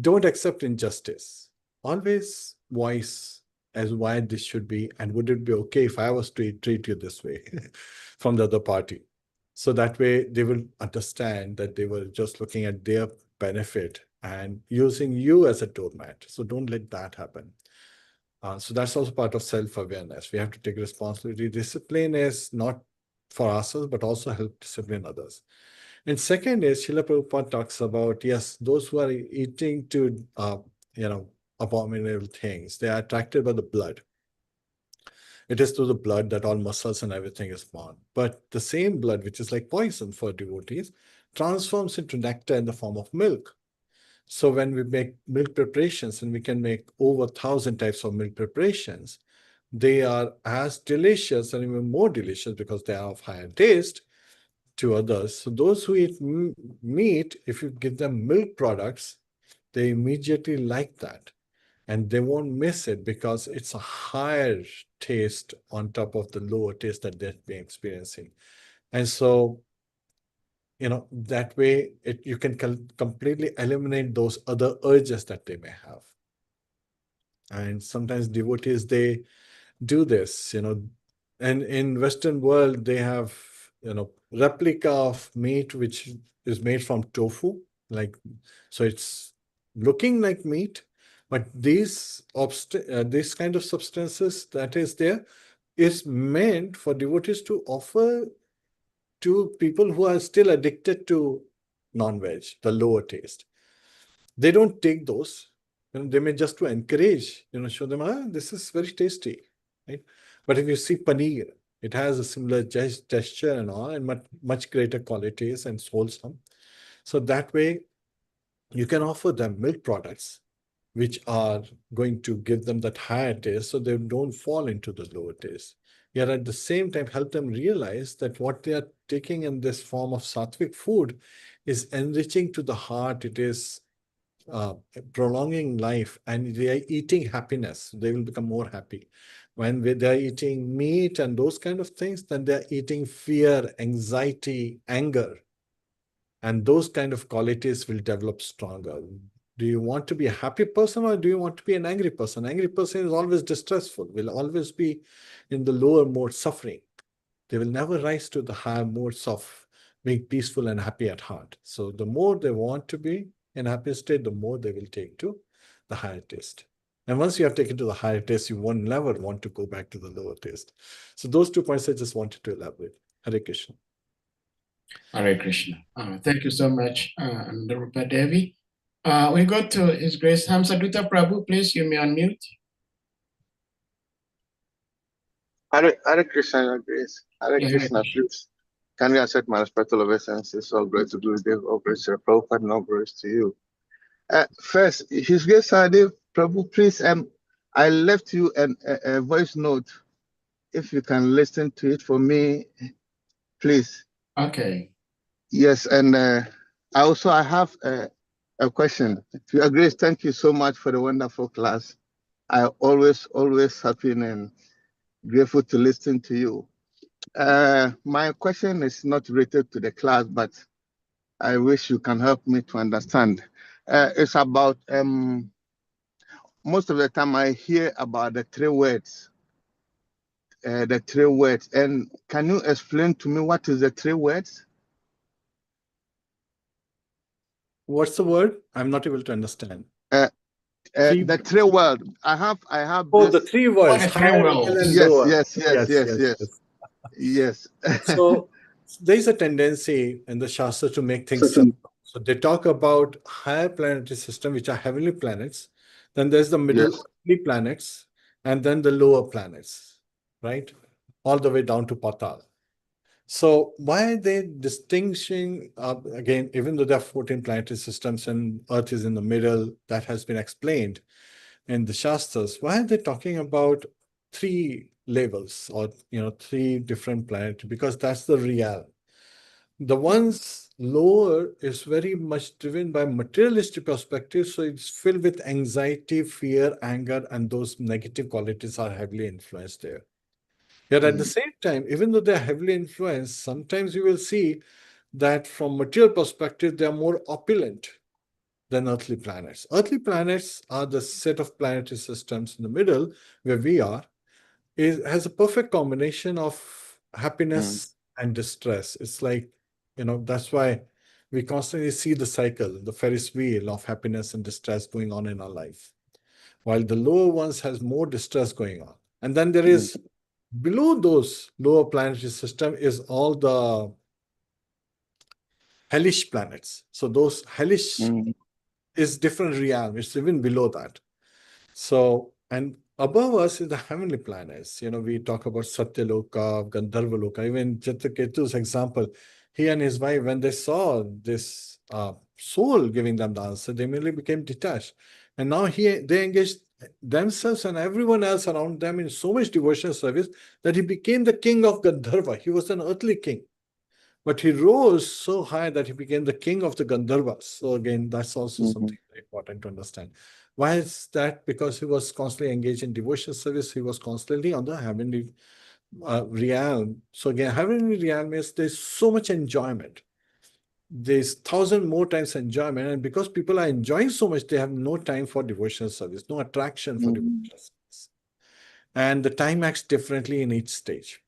Speaker 1: don't accept injustice. Always voice as why this should be, and would it be okay if I was to treat you this way from the other party? So that way they will understand that they were just looking at their benefit and using you as a doormat. So don't let that happen. So that's also part of self-awareness. We have to take responsibility. Discipline is not for ourselves, but also help discipline others. And second is, Srila Prabhupada talks about, yes, those who are eating to, abominable things, they are attracted by the blood. It is through the blood that all muscles and everything is born. But the same blood, which is like poison for devotees, transforms into nectar in the form of milk. So when we make milk preparations, and we can make over 1,000 types of milk preparations, they are as delicious and even more delicious because they are of higher taste to others. So those who eat meat, if you give them milk products, they immediately like that. And they won't miss it because it's a higher taste on top of the lower taste that they've been experiencing. And so, that way you can completely eliminate those other urges that they may have. And sometimes devotees, they do this, and in Western world, they have, replica of meat, which is made from tofu, so it's looking like meat, but these kind of substances that is there is meant for devotees to offer to people who are still addicted to non-veg, the lower taste. They don't take those. They may just to encourage, show them, this is very tasty, right? But if you see paneer, it has a similar texture and all, and much greater qualities and wholesome. So that way, you can offer them milk products, which are going to give them that higher taste, so they don't fall into the lower taste. Yet at the same time, help them realize that what they are taking in this form of sattvic food is enriching to the heart. It is prolonging life, and they are eating happiness. They will become more happy. When they are eating meat and those kind of things, then they are eating fear, anxiety, anger. And those kind of qualities will develop stronger. Do you want to be a happy person, or do you want to be an angry person? Angry person is always distressful, will always be in the lower mode, suffering. They will never rise to the higher modes of being peaceful and happy at heart. So the more they want to be in a happy state, the more they will take to the higher taste. And once you have taken to the higher taste, you won't never want to go back to the lower taste. So those 2 points I just wanted to elaborate. Hare Krishna.
Speaker 2: Hare Krishna. Thank you so much, Rupa Devi. We go to His Grace Hamsaduta Prabhu. Please, you may unmute.
Speaker 6: Hare Krishna, Your Grace. Hare
Speaker 2: Yeah, Hare
Speaker 6: Krishna,
Speaker 2: Krishna.
Speaker 6: please. Can you accept my respectful obeisances? All glory to Gurudev, all praise to Prabhupada, and all glory to you. First, His Grace Sadev, Prabhu, please, I left you a voice note. If you can listen to it for me, please.
Speaker 2: Okay.
Speaker 6: Yes, and I have a question. Your Grace, thank you so much for the wonderful class. I always happy and grateful to listen to you. My question is not related to the class, but I wish you can help me to understand. It's about most of the time I hear about the 3 words. The 3 words. And can you explain to me what is the 3 words?
Speaker 1: What's the word? I'm not able to understand.
Speaker 6: The 3 words. I have
Speaker 1: Oh,
Speaker 6: this.
Speaker 1: the 3 words.
Speaker 2: the 3
Speaker 1: Higher,
Speaker 2: worlds.
Speaker 1: middle, and
Speaker 6: Yes,
Speaker 1: lower.
Speaker 6: yes. Yes.
Speaker 1: So there's a tendency in the Shastra to make things simple. So they talk about higher planetary system, which are heavenly planets. Then there's the middle earthly planets, and then the lower planets, right? All the way down to Patal. So why are they distinguishing, again, even though there are 14 planetary systems and Earth is in the middle, that has been explained in the Shastras, why are they talking about 3 levels, or 3 different planets? Because that's the real. The ones lower is very much driven by materialistic perspective, so it's filled with anxiety, fear, anger, and those negative qualities are heavily influenced there. Yet at the same time, even though they're heavily influenced, sometimes you will see that from material perspective, they are more opulent than earthly planets. Earthly planets are the set of planetary systems in the middle where we are. It has a perfect combination of happiness and distress. It's like, that's why we constantly see the cycle, the Ferris wheel of happiness and distress going on in our life, while the lower ones has more distress going on. And then there is below those lower planetary system is all the hellish planets. So those hellish is different realm. It's even below that. So, and above us is the heavenly planets. We talk about Satyaloka, Gandharvaloka, even Chitraketu's example. He and his wife, when they saw this soul giving them the answer, they merely became detached. And now they engaged themselves and everyone else around them in so much devotional service that he became the king of Gandharva. He was an earthly king. But he rose so high that he became the king of the Gandharvas. So again, that's also something very important to understand. Why is that? Because he was constantly engaged in devotional service. He was constantly on the heavenly realm. So again, heavenly realm is there's so much enjoyment. There's 1,000 more times enjoyment. And because people are enjoying so much, they have no time for devotional service, no attraction for devotional service. And the time acts differently in each stage.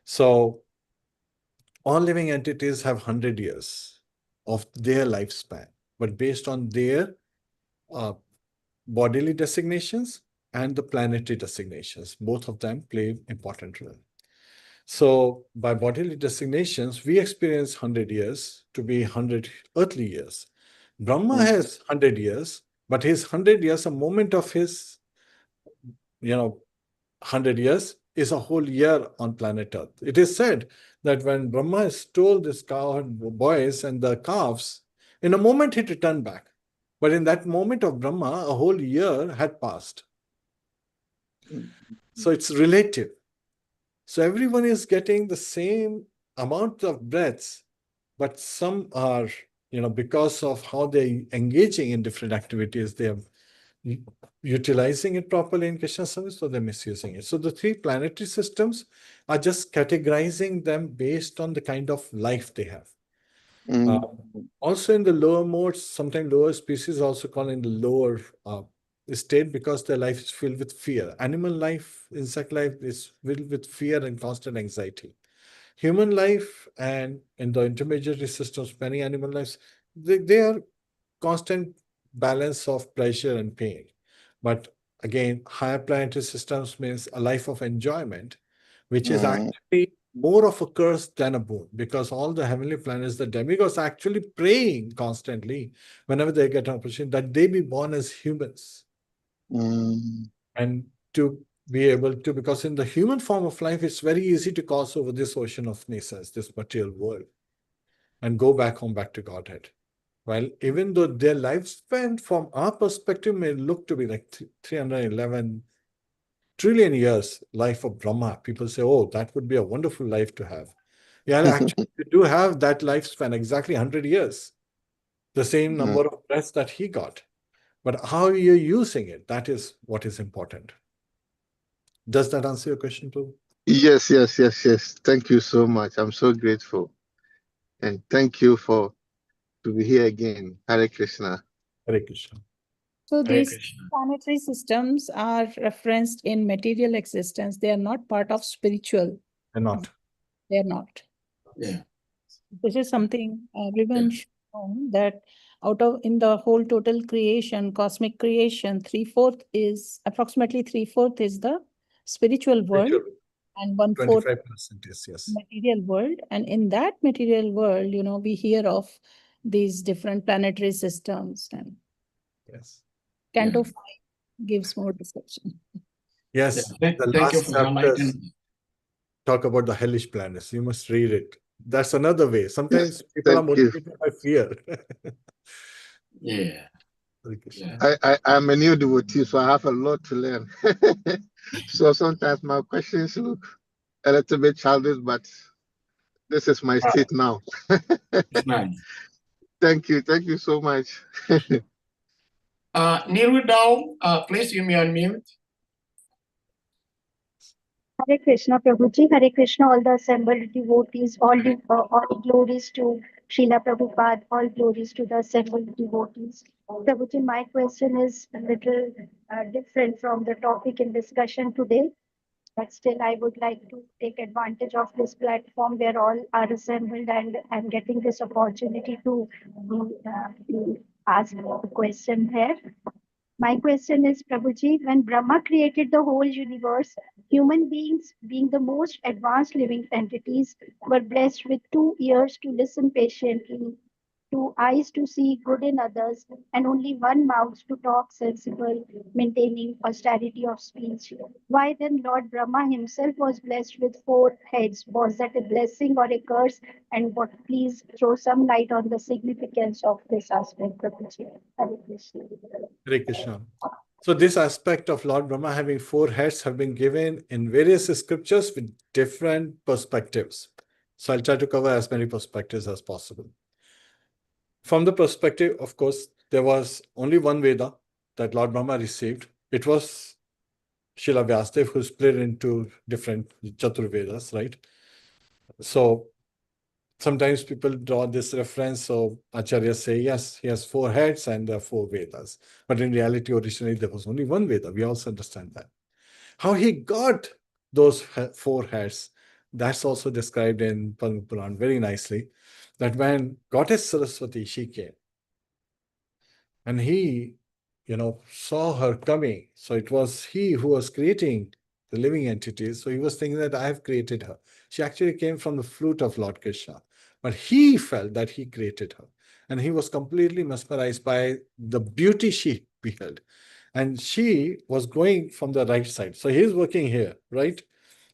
Speaker 1: So all living entities have 100 years of their lifespan, but based on their bodily designations and the planetary designations. Both of them play important role. So by bodily designations, we experience 100 years to be 100 earthly years. Brahma has 100 years, but his 100 years, a moment of his, 100 years is a whole year on planet Earth. It is said that when Brahma stole this cow boys and the calves, in a moment he returned back. But in that moment of Brahma, a whole year had passed. So it's relative. So everyone is getting the same amount of breaths, but some are, because of how they're engaging in different activities, they are utilizing it properly in Krishna service, or they're misusing it. So the three planetary systems are just categorizing them based on the kind of life they have. Also in the lower modes, sometimes lower species also called in the lower state because their life is filled with fear. Animal life, insect life is filled with fear and constant anxiety. Human life and in the intermediary systems, many animal lives, they are constant balance of pleasure and pain. But again, higher planetary systems means a life of enjoyment, which is actually more of a curse than a boon, because all the heavenly planets, the demigods, are actually praying constantly whenever they get an opportunity that they be born as humans. And to be able to, because in the human form of life, it's very easy to cross over this ocean of nescience, this material world, and go back home, back to Godhead. Well, even though their lifespan from our perspective may look to be like 311 trillion years life of Brahma, people say, oh, that would be a wonderful life to have. Yeah, actually, we do have that lifespan, exactly 100 years, the same number of breaths that he got. But how you're using it, that is what is important. Does that answer your question, Prabhu?
Speaker 6: Yes. Thank you so much. I'm so grateful. And thank you to be here again. Hare Krishna.
Speaker 1: Hare Krishna.
Speaker 5: So
Speaker 2: Hare
Speaker 5: these
Speaker 2: Krishna.
Speaker 5: planetary systems are referenced in material existence. They are not part of spiritual.
Speaker 1: And not.
Speaker 5: They are not.
Speaker 2: Yeah.
Speaker 5: This is something everyone should know, that in the whole total creation, cosmic creation, approximately 3/4 is the spiritual world, and 1/4
Speaker 1: 25% is, yes.
Speaker 5: material world. And in that material world, we hear of these different planetary systems, and
Speaker 1: Yes.
Speaker 5: Canto 5 gives more description.
Speaker 1: Yes.
Speaker 2: Yeah.
Speaker 1: The
Speaker 2: Thank you
Speaker 1: last
Speaker 2: for
Speaker 1: chapters
Speaker 2: highlighting.
Speaker 1: talk about the hellish planets. You must read it. That's another way. Sometimes people are
Speaker 6: Thank you.
Speaker 1: motivated by fear.
Speaker 2: Yeah.
Speaker 1: Hare Krishna.
Speaker 6: I'm a new devotee, so I have a lot to learn. So sometimes my questions look a little bit childish, but this is my state now.
Speaker 2: It's nice.
Speaker 6: Thank you so much.
Speaker 2: Niru Dao, please you may unmute.
Speaker 7: Hare Krishna, Prabhuji, Hare Krishna, all the assembled devotees, all glories to Srila Prabhupada, all glories to the assembled devotees. Prabhuji, my question is a little different from the topic in discussion today, but still I would like to take advantage of this platform where all are assembled, and I'm getting this opportunity to ask the question here. My question is, Prabhuji, when Brahma created the whole universe, human beings, being the most advanced living entities, were blessed with 2 ears to listen patiently, 2 eyes to see good in others, and only one mouth to talk sensible, maintaining austerity of speech. Why then Lord Brahma himself was blessed with 4 heads? Was that a blessing or a curse? And what, please throw some light on the significance of this aspect, Prabhuji. Hare Krishna.
Speaker 1: Hare Krishna. So this aspect of Lord Brahma having 4 heads have been given in various scriptures with different perspectives. So I'll try to cover as many perspectives as possible. From the perspective, of course, there was only one Veda that Lord Brahma received. It was Srila Vyasadeva who split into different Chaturvedas, right? So sometimes people draw this reference. So Acharyas say, yes, he has 4 heads and there are 4 Vedas. But in reality, originally, there was only one Veda. We also understand that. How he got those 4 heads, that's also described in Padma Puran very nicely. That when Goddess Saraswati, she came, and he saw her coming. So it was he who was creating the living entities. So he was thinking that I have created her. She actually came from the flute of Lord Krishna. But he felt that he created her. And he was completely mesmerized by the beauty she beheld. And she was going from the right side. So he's working here, right?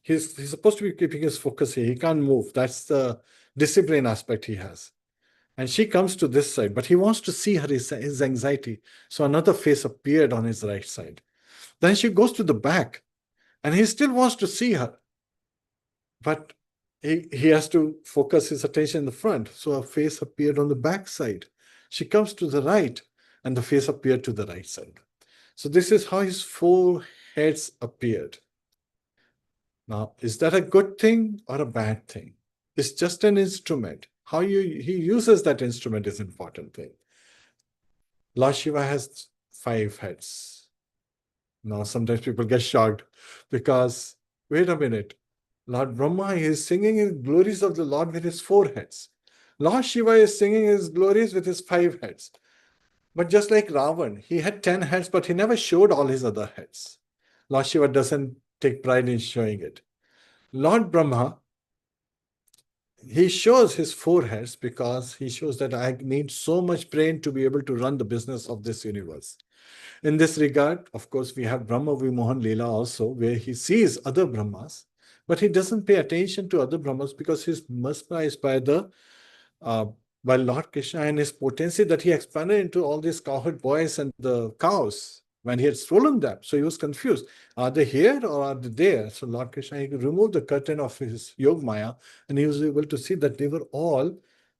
Speaker 1: He's supposed to be keeping his focus here. He can't move. That's the discipline aspect he has. And she comes to this side, but he wants to see her, his anxiety. So another face appeared on his right side. Then she goes to the back, and he still wants to see her. But he has to focus his attention in the front. So a face appeared on the back side. She comes to the right, and the face appeared to the right side. So this is how his 4 heads appeared. Now, is that a good thing or a bad thing? It's just an instrument. How he uses that instrument is important thing. Lord Shiva has 5 heads. Now, sometimes people get shocked because, wait a minute, Lord Brahma is singing his glories of the Lord with his 4 heads. Lord Shiva is singing his glories with his 5 heads. But just like Ravan, he had 10 heads, but he never showed all his other heads. Lord Shiva doesn't take pride in showing it. Lord Brahma, he shows his 4 heads because he shows that I need so much brain to be able to run the business of this universe. In this regard, of course, we have Brahma Vimohan Leela also, where he sees other Brahmas, but he doesn't pay attention to other Brahmas because he's mesmerized by by Lord Krishna and his potency that he expanded into all these cowherd boys and the cows when he had stolen them. So he was confused. Are they here or are they there? So Lord Krishna, he removed the curtain of his Yog Maya and he was able to see that they were all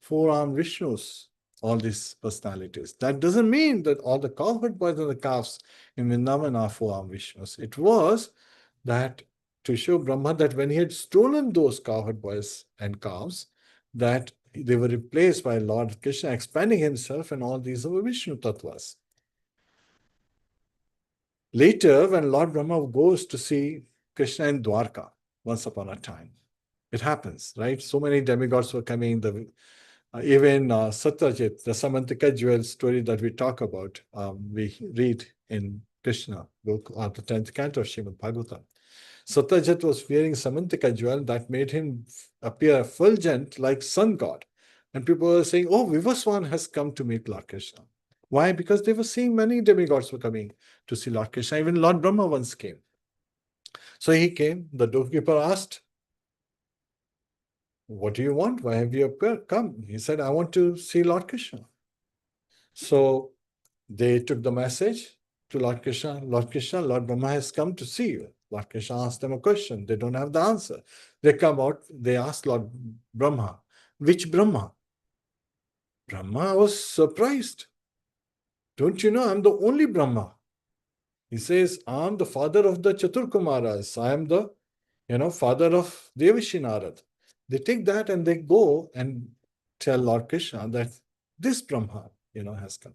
Speaker 1: 4-armed Vishnus, all these personalities. That doesn't mean that all the cowherd boys and the calves in Vrindavan are 4-armed Vishnus. It was that to show Brahma that when he had stolen those cowherd boys and calves, that they were replaced by Lord Krishna expanding himself, and all these were Vishnu Tattvas. Later, when Lord Brahma goes to see Krishna in Dwarka, once upon a time, it happens, right? So many demigods were coming. Even Satyajit, the Samantika jewel story that we talk about, we read in Krishna book, or the 10th canto of Srimad Bhagavatam. Satyajit was wearing Samantika jewel that made him appear effulgent like sun god. And people were saying, oh, Vivaswan has come to meet Lord Krishna. Why? Because they were seeing many demigods were coming to see Lord Krishna. Even Lord Brahma once came. So he came. The doorkeeper asked, what do you want? Why have you come? He said, I want to see Lord Krishna. So they took the message to Lord Krishna. Lord Krishna, Lord Brahma has come to see you. Lord Krishna asked them a question. They don't have the answer. They come out, they ask Lord Brahma, which Brahma? Brahma was surprised. Don't you know I'm the only Brahma? He says, I'm the father of the Chaturkumaras. I am the, father of Devashi Narad. They take that and they go and tell Lord Krishna that this Brahma, has come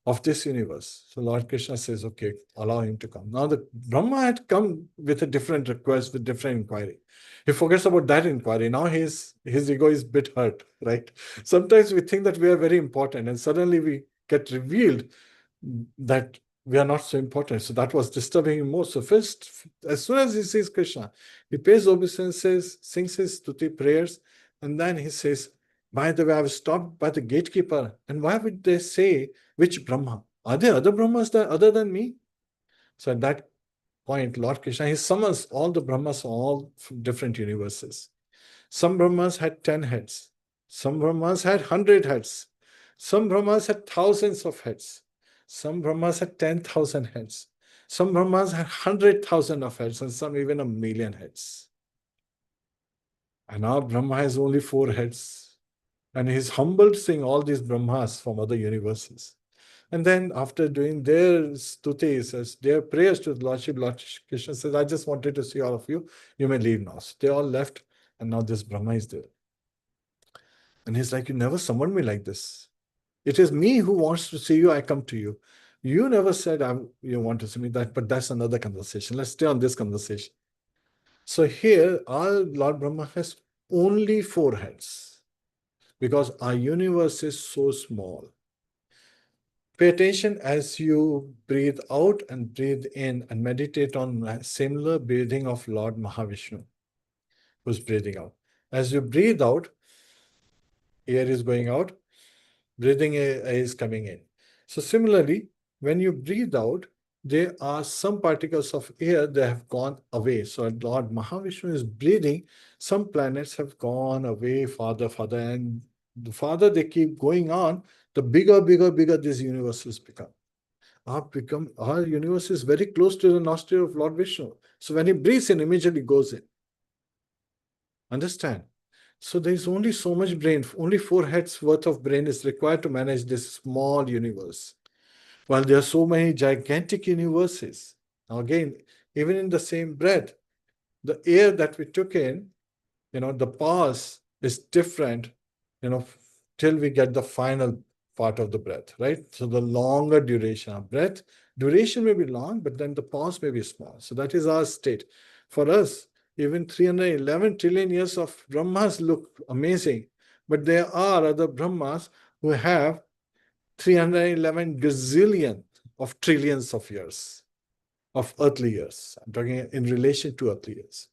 Speaker 1: of this universe. So Lord Krishna says, okay, allow him to come. Now the Brahma had come with a different request, with different inquiry. He forgets about that inquiry. Now his ego is a bit hurt, right? Sometimes we think that we are very important and suddenly we get revealed that we are not so important. So that was disturbing him more. So first, as soon as he sees Krishna, he pays obeisances, sings his stuti prayers, and then he says, by the way, I was stopped by the gatekeeper. And why would they say, which Brahma? Are there other Brahmas other than me? So at that point, Lord Krishna, he summons all the Brahmas from all different universes. Some Brahmas had 10 heads. Some Brahmas had 100 heads. Some Brahmas had thousands of heads. Some Brahmas had 10,000 heads. Some Brahmas had 100,000 of heads, and some even 1,000,000 heads. And now Brahma has only 4 heads. And he's humbled seeing all these Brahmas from other universes. And then after doing their stutis, their prayers to Lord Krishna says, I just wanted to see all of you. You may leave now. So they all left, and now this Brahma is there. And he's like, you never summoned me like this. It is me who wants to see you. I come to you. You never said you want to see me, but that's another conversation. Let's stay on this conversation. So here, our Lord Brahma has only 4 heads. Because our universe is so small. Pay attention as you breathe out and breathe in, and meditate on similar breathing of Lord Mahavishnu, who's breathing out. As you breathe out, air is going out, breathing air is coming in. So similarly, when you breathe out, there are some particles of air that have gone away. So Lord Mahavishnu is breathing, some planets have gone away farther, and the farther they keep going on, the bigger these universes become. Our universe is very close to the nostril of Lord Vishnu. So when he breathes in, immediately goes in. Understand? So there is only so much brain, only 4 heads worth of brain is required to manage this small universe. While there are so many gigantic universes. Now again, even in the same breath, the air that we took in, the pause is different, till we get the final part of the breath, right? So the longer duration of breath, duration may be long, but then the pause may be small. So that is our state. For us, even 311 trillion years of Brahmas look amazing, but there are other Brahmas who have 311 gazillion of trillions of years, of earthly years. I'm talking in relation to earthly years.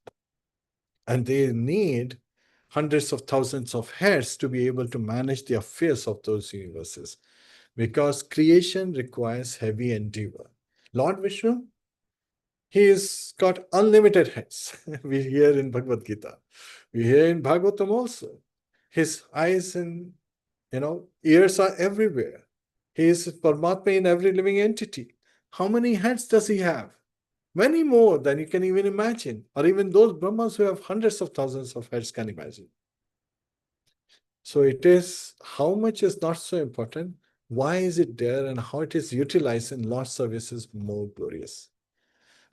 Speaker 1: And they need hundreds of thousands of heads to be able to manage the affairs of those universes, because creation requires heavy endeavor. Lord Vishnu, he's got unlimited heads. We hear in Bhagavad Gita. We hear in Bhagavatam also. His eyes and ears are everywhere. He is Paramatma in every living entity. How many heads does he have? Many more than you can even imagine, or even those Brahmas who have hundreds of thousands of heads can imagine. So it is, how much is not so important, why is it there, and how it is utilized in Lord's service is more glorious.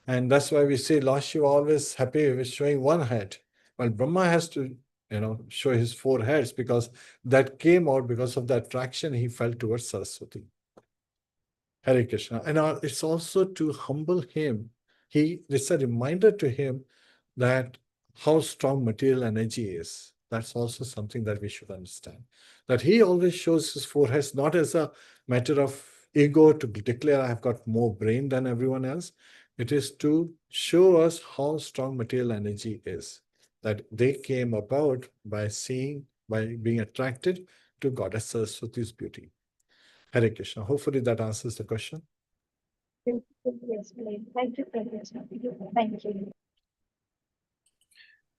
Speaker 1: And that's why we say Lord Shiva always happy with showing one head, while Brahma has to show his 4 heads, because that came out because of the attraction he felt towards Saraswati. Hare Krishna. And it's also to humble him. It's a reminder to him that how strong material energy is. That's also something that we should understand. That he always shows his 4 heads not as a matter of ego to declare I have got more brain than everyone else. It is to show us how strong material energy is. That they came about by being attracted to Goddess Saraswati's beauty. Hare Krishna. Hopefully that answers the question.
Speaker 7: Yes, thank you, Professor. Thank you.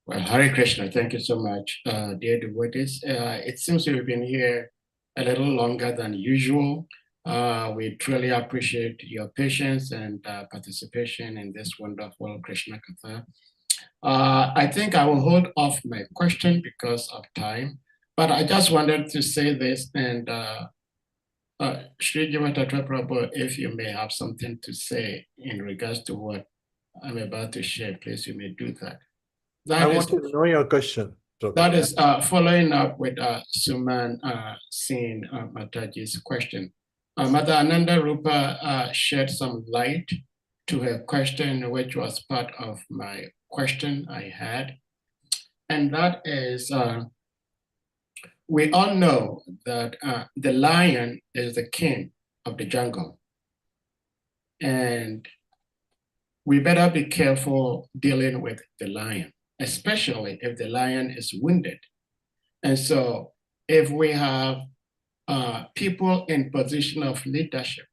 Speaker 2: Well, Hare Krishna, thank you so much, dear devotees. It seems we've been here a little longer than usual. We truly appreciate your patience and participation in this wonderful Krishna Katha. I think I will hold off my question because of time, but I just wanted to say this, and Shri Jiva TATTVA Prabhu, if you may have something to say in regards to what I'm about to share, please, you may do that.
Speaker 1: I want to know your question, Prabhu.
Speaker 2: That is following up with Suman Singh Mataji's question. Mother Ananda Rupa shed some light to her question, which was part of my question I had. And that is, we all know that the lion is the king of the jungle. And we better be careful dealing with the lion, especially if the lion is wounded. And so if we have people in position of leadership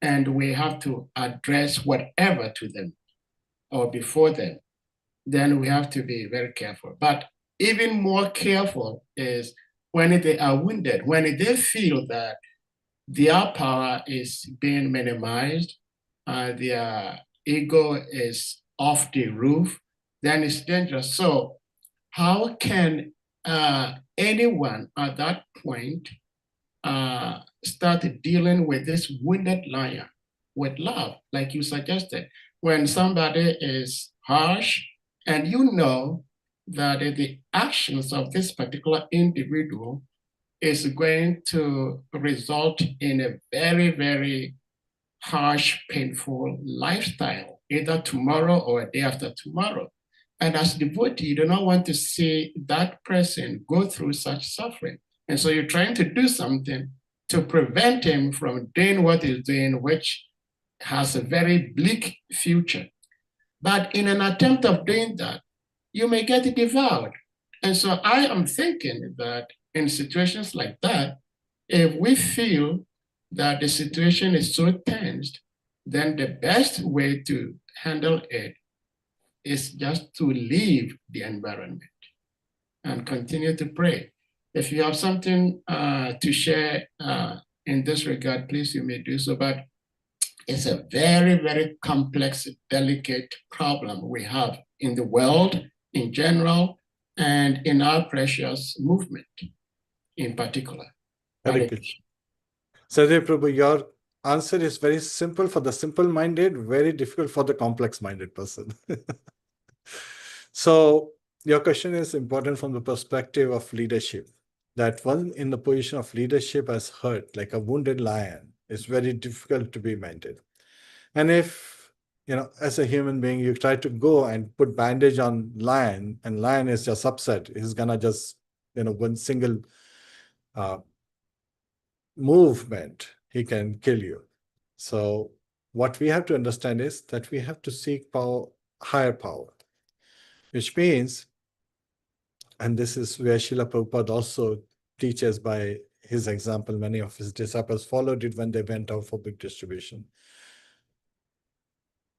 Speaker 2: and we have to address whatever to them or before them, then we have to be very careful. But even more careful is when they are wounded, when they feel that their power is being minimized, their ego is off the roof, then it's dangerous. So how can anyone at that point start dealing with this wounded lion with love, like you suggested? When somebody is harsh and you know that the actions of this particular individual is going to result in a very, very harsh, painful lifestyle, either tomorrow or a day after tomorrow. And as a devotee, you do not want to see that person go through such suffering. And so you're trying to do something to prevent him from doing what he's doing, which has a very bleak future. But in an attempt of doing that, you may get devoured. And so I am thinking that in situations like that, if we feel that the situation is so tensed, then the best way to handle it is just to leave the environment and continue to pray. If you have something to share in this regard, please, you may do so. But it's a very, very complex, delicate problem we have in the world in general and in our precious movement in particular.
Speaker 1: Hare Krishna. Sadhya Prabhu, your answer is very simple for the simple-minded, very difficult for the complex-minded person. So your question is important from the perspective of leadership. That one in the position of leadership has hurt, like a wounded lion, is very difficult to be mended. And if, as a human being, you try to go and put bandage on lion, and lion is just upset, he's gonna just, one single movement, he can kill you. So what we have to understand is that we have to seek power, higher power, which means, and this is where Srila Prabhupada also teaches by his example, many of his disciples followed it when they went out for big distribution.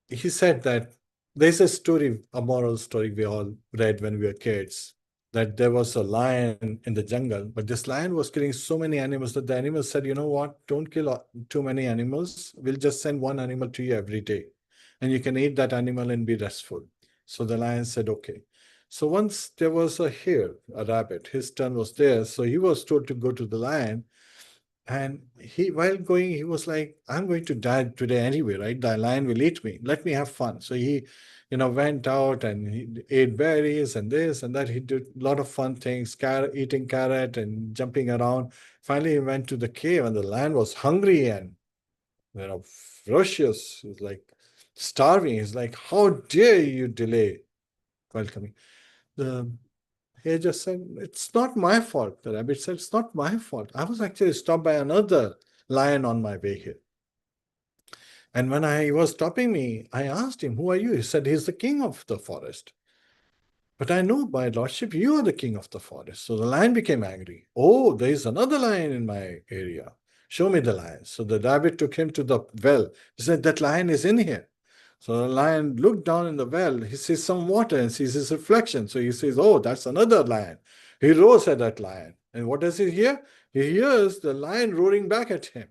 Speaker 1: He said that there's a story, a moral story we all read when we were kids, that there was a lion in the jungle, but this lion was killing so many animals that the animals said, you know what, don't kill too many animals. We'll just send one animal to you every day, and you can eat that animal and be restful. So the lion said, okay. So once there was a hare, a rabbit, his turn was there. So he was told to go to the lion. And while going, he was like, I'm going to die today anyway, right? The lion will eat me. Let me have fun. So he, went out and he ate berries and this and that. He did a lot of fun things, eating carrot and jumping around. Finally, he went to the cave and the lion was hungry and, ferocious. He was like starving. He's like, how dare you delay while coming? He just said, it's not my fault. The rabbit said, it's not my fault. I was actually stopped by another lion on my way here. And when he was stopping me, I asked him, who are you? He said, he's the king of the forest. But I know, my lordship, you are the king of the forest. So the lion became angry. Oh, there is another lion in my area. Show me the lion. So the rabbit took him to the well. He said, that lion is in here. So the lion looked down in the well. He sees some water and sees his reflection. So he says, oh, that's another lion. He roars at that lion. And what does he hear? He hears the lion roaring back at him.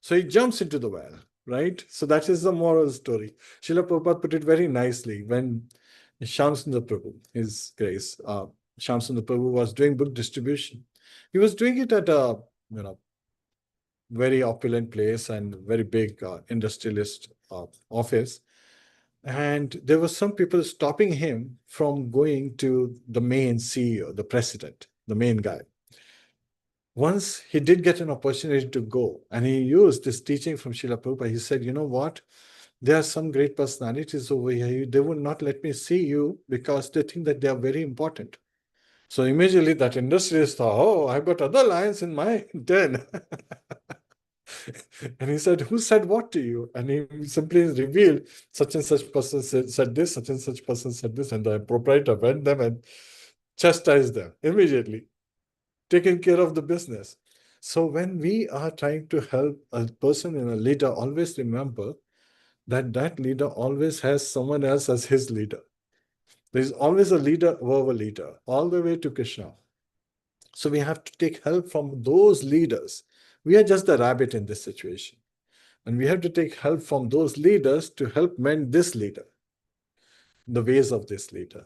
Speaker 1: So he jumps into the well, right? So that is the moral story. Srila Prabhupada put it very nicely when Shamsundar Prabhu, His Grace, Shamsundar Prabhu was doing book distribution. He was doing it at a, very opulent place and very big industrialist office. And there were some people stopping him from going to the main CEO, the president, the main guy. Once he did get an opportunity to go, and he used this teaching from Srila Prabhupada. He said, you know what? There are some great personalities over here. They will not let me see you because they think that they are very important. So immediately that industrialist thought, oh, I've got other lions in my den. And he said, who said what to you? And he simply revealed, such and such person said this, such and such person said this. And the proprietor went them and chastised them immediately, taking care of the business. So when we are trying to help a person and a leader, always remember that that leader always has someone else as his leader. There's always a leader over a leader, all the way to Krishna. So we have to take help from those leaders. We are just the rabbit in this situation. And we have to take help from those leaders to help mend this leader, the ways of this leader.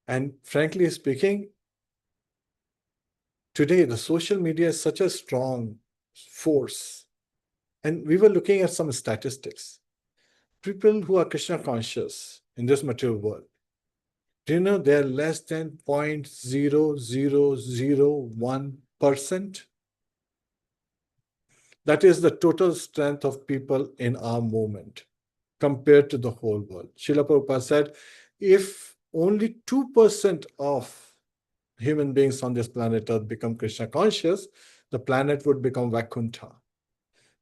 Speaker 1: And frankly speaking, today the social media is such a strong force. And we were looking at some statistics. People who are Krishna conscious in this material world, do you know they're less than 0.0001%? That is the total strength of people in our movement compared to the whole world. Srila Prabhupada said, if only 2% of human beings on this planet Earth become Krishna conscious, the planet would become Vaikuntha.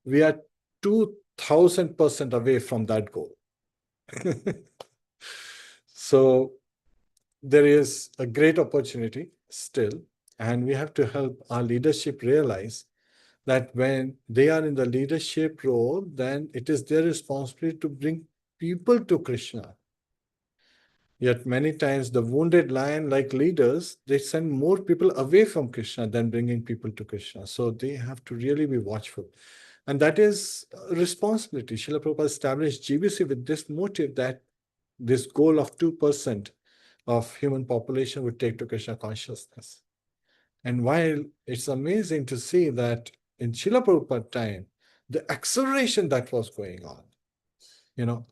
Speaker 1: We are 2000% away from that goal. So there is a great opportunity still, and we have to help our leadership realize that when they are in the leadership role, then it is their responsibility to bring people to Krishna. Yet many times the wounded lion, like leaders, they send more people away from Krishna than bringing people to Krishna. So they have to really be watchful. And that is a responsibility. Srila Prabhupada established GBC with this motive, that this goal of 2% of human population would take to Krishna consciousness. And while it's amazing to see that in Srila Prabhupada time, the acceleration that was going on,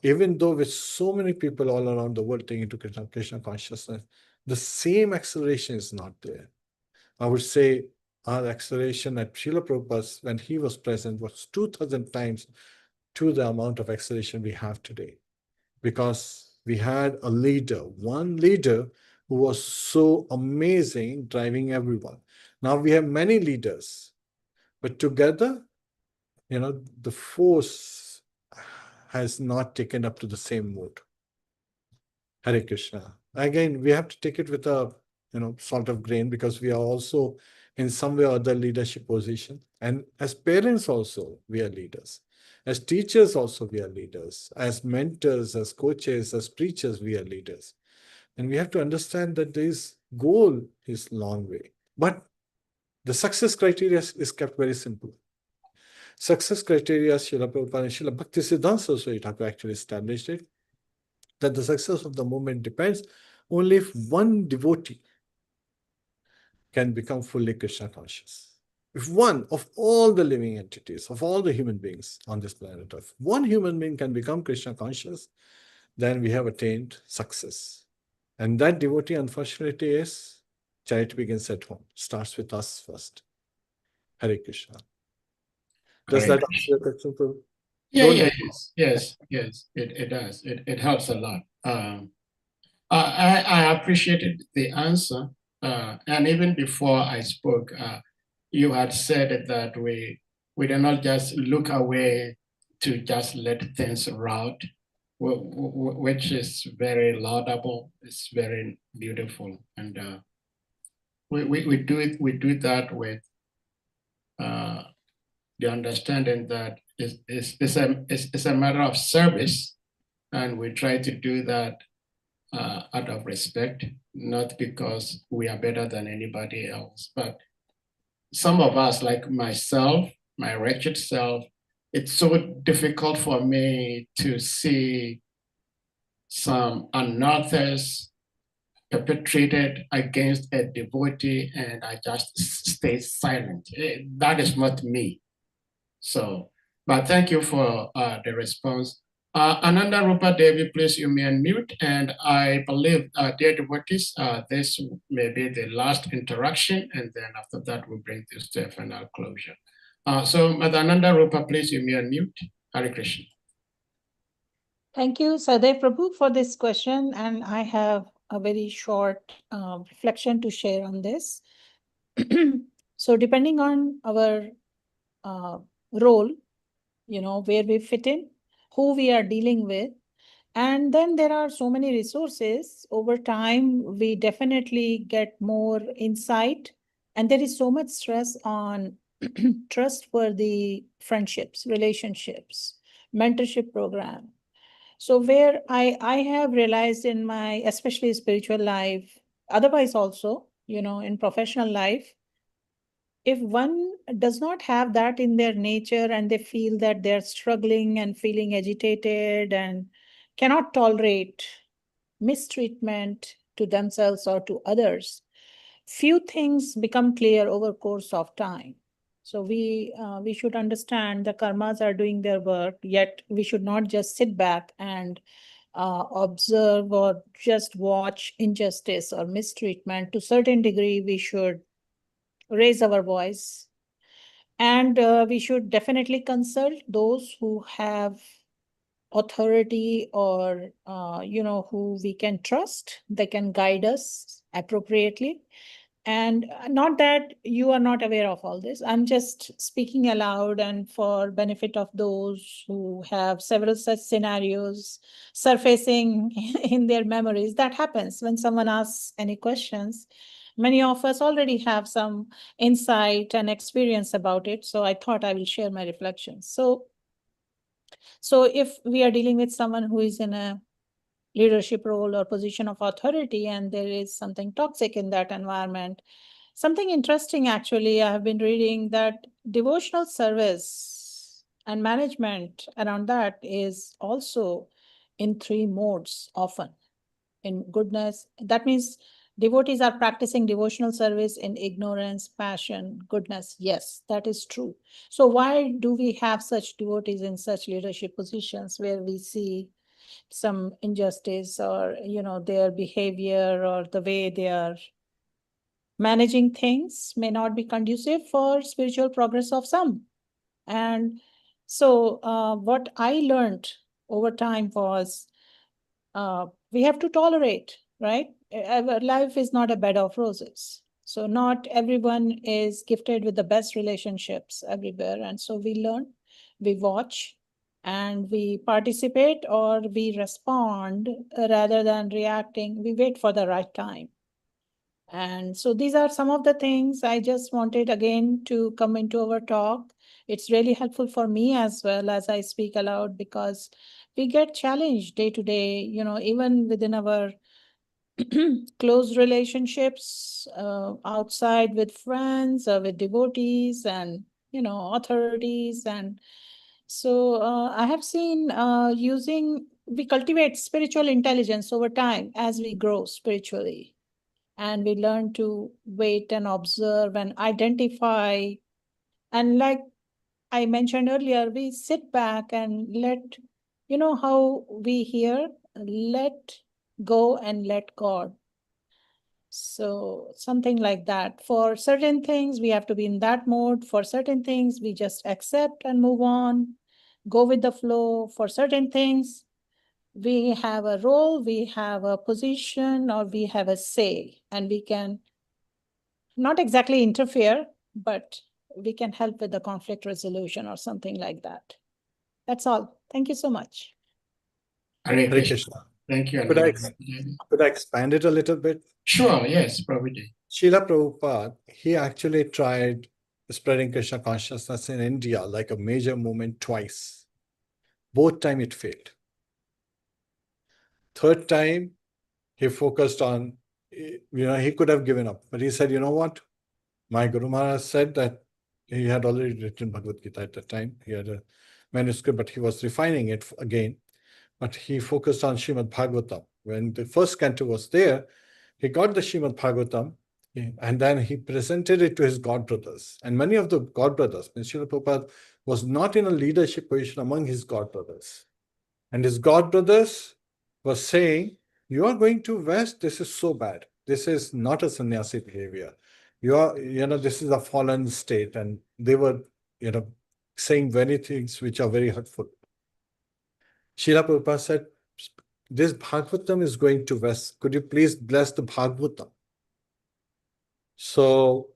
Speaker 1: even though with so many people all around the world taking to Krishna consciousness, the same acceleration is not there. I would say our acceleration at Srila Prabhupada's, when he was present, was 2,000 times to the amount of acceleration we have today. Because we had a leader, one leader who was so amazing, driving everyone. Now we have many leaders, but together, the force has not taken up to the same mood. Hare Krishna. Again, we have to take it with a salt of grain, because we are also in some way or other leadership position. And as parents also, we are leaders. As teachers also, we are leaders. As mentors, as coaches, as preachers, we are leaders. And we have to understand that this goal is long way. But the success criteria is kept very simple. Success criteria, Srila Prabhupada and Srila Bhaktisiddhanta Saraswati Thakur actually established it, that the success of the movement depends only if one devotee can become fully Krishna conscious. If one of all the living entities, of all the human beings on this planet Earth, one human being can become Krishna conscious, then we have attained success. And that devotee, unfortunately, is charity begins at home. Starts with us first. Hare Krishna. Does that answer your question, Prabhu?
Speaker 2: Yes, it does. It helps a lot. I appreciated the answer. And even before I spoke, you had said that we do not just look away to just let things rot, which is very laudable. It's very beautiful, and we do that with the understanding that it's a matter of service, and we try to do that out of respect, not because we are better than anybody else. But some of us, like myself, my wretched self, it's so difficult for me to see some unearthers perpetrated against a devotee and I just stay silent. That is not me. So, but thank you for the response. Ananda Rupa Devi, please, you may unmute. And I believe, dear devotees, this may be the last interaction, and then after that, we'll bring this to a final closure. So, Mother Ananda Rupa, please, you may unmute. Hare Krishna.
Speaker 5: Thank you, Sadev Prabhu, for this question. And I have a very short reflection to share on this. So depending on our role, where we fit in, who we are dealing with, and then there are so many resources. Over time, we definitely get more insight, and there is so much stress on trustworthy friendships, relationships, mentorship program. So where I have realized in my, especially spiritual life, otherwise also, in professional life, if one does not have that in their nature and they feel that they're struggling and feeling agitated and cannot tolerate mistreatment to themselves or to others, few things become clear over course of time. So we should understand the karmas are doing their work, yet we should not just sit back and observe or just watch injustice or mistreatment. To a certain degree, we should raise our voice, and we should definitely consult those who have authority or who we can trust. They can guide us appropriately. And not that you are not aware of all this. I'm just speaking aloud and for benefit of those who have several such scenarios surfacing in their memories. That happens when someone asks any questions. Many of us already have some insight and experience about it. So I thought I will share my reflections. So if we are dealing with someone who is in a leadership role or position of authority and there is something toxic in that environment, something interesting actually, I have been reading that devotional service and management around that is also in 3 modes often. In goodness, that means devotees are practicing devotional service in ignorance, passion, goodness. Yes, that is true. So why do we have such devotees in such leadership positions where we see some injustice or their behavior or the way they are managing things may not be conducive for spiritual progress of some? And so what I learned over time was we have to tolerate, right? Our life is not a bed of roses. So not everyone is gifted with the best relationships everywhere. And so we learn, we watch, and we participate or we respond rather than reacting. We wait for the right time. And so these are some of the things I just wanted again to come into our talk. It's really helpful for me as well as I speak aloud because we get challenged day to day, even within our close relationships, outside with friends or with devotees and, authorities. And so I have seen we cultivate spiritual intelligence over time as we grow spiritually. And we learn to wait and observe and identify. And like I mentioned earlier, we sit back and let, how we hear, let go and let God. So something like that. For certain things, we have to be in that mode. For certain things, we just accept and move on, go with the flow. For certain things, we have a role, we have a position, or we have a say, and we can not exactly interfere, but we can help with the conflict resolution or something like that. That's all. Thank you so much.
Speaker 2: Hare
Speaker 1: Hare
Speaker 2: Krishna.
Speaker 1: Krishna.
Speaker 2: Thank you.
Speaker 1: Could I expand it a little bit?
Speaker 2: Sure, yes, Prabhuji.
Speaker 1: Srila Prabhupada, he actually tried spreading Krishna consciousness in India like a major movement twice. Both time it failed. Third time, he focused on, he could have given up, but he said, you know what? My Guru Maharaj said that he had already written Bhagavad Gita at that time. He had a manuscript, but he was refining it again. But he focused on Srimad Bhagavatam. When the first canto was there, he got the Srimad Bhagavatam and then he presented it to his god brothers. And many of the god brothers, Srila Prabhupada was not in a leadership position among his god brothers. And his god brothers were saying, you are going to West, this is so bad. This is not a sannyasi behavior. This is a fallen state. And they were, saying many things which are very hurtful. Srila Prabhupada said, this Bhagavatam is going to West. Could you please bless the Bhagavatam? So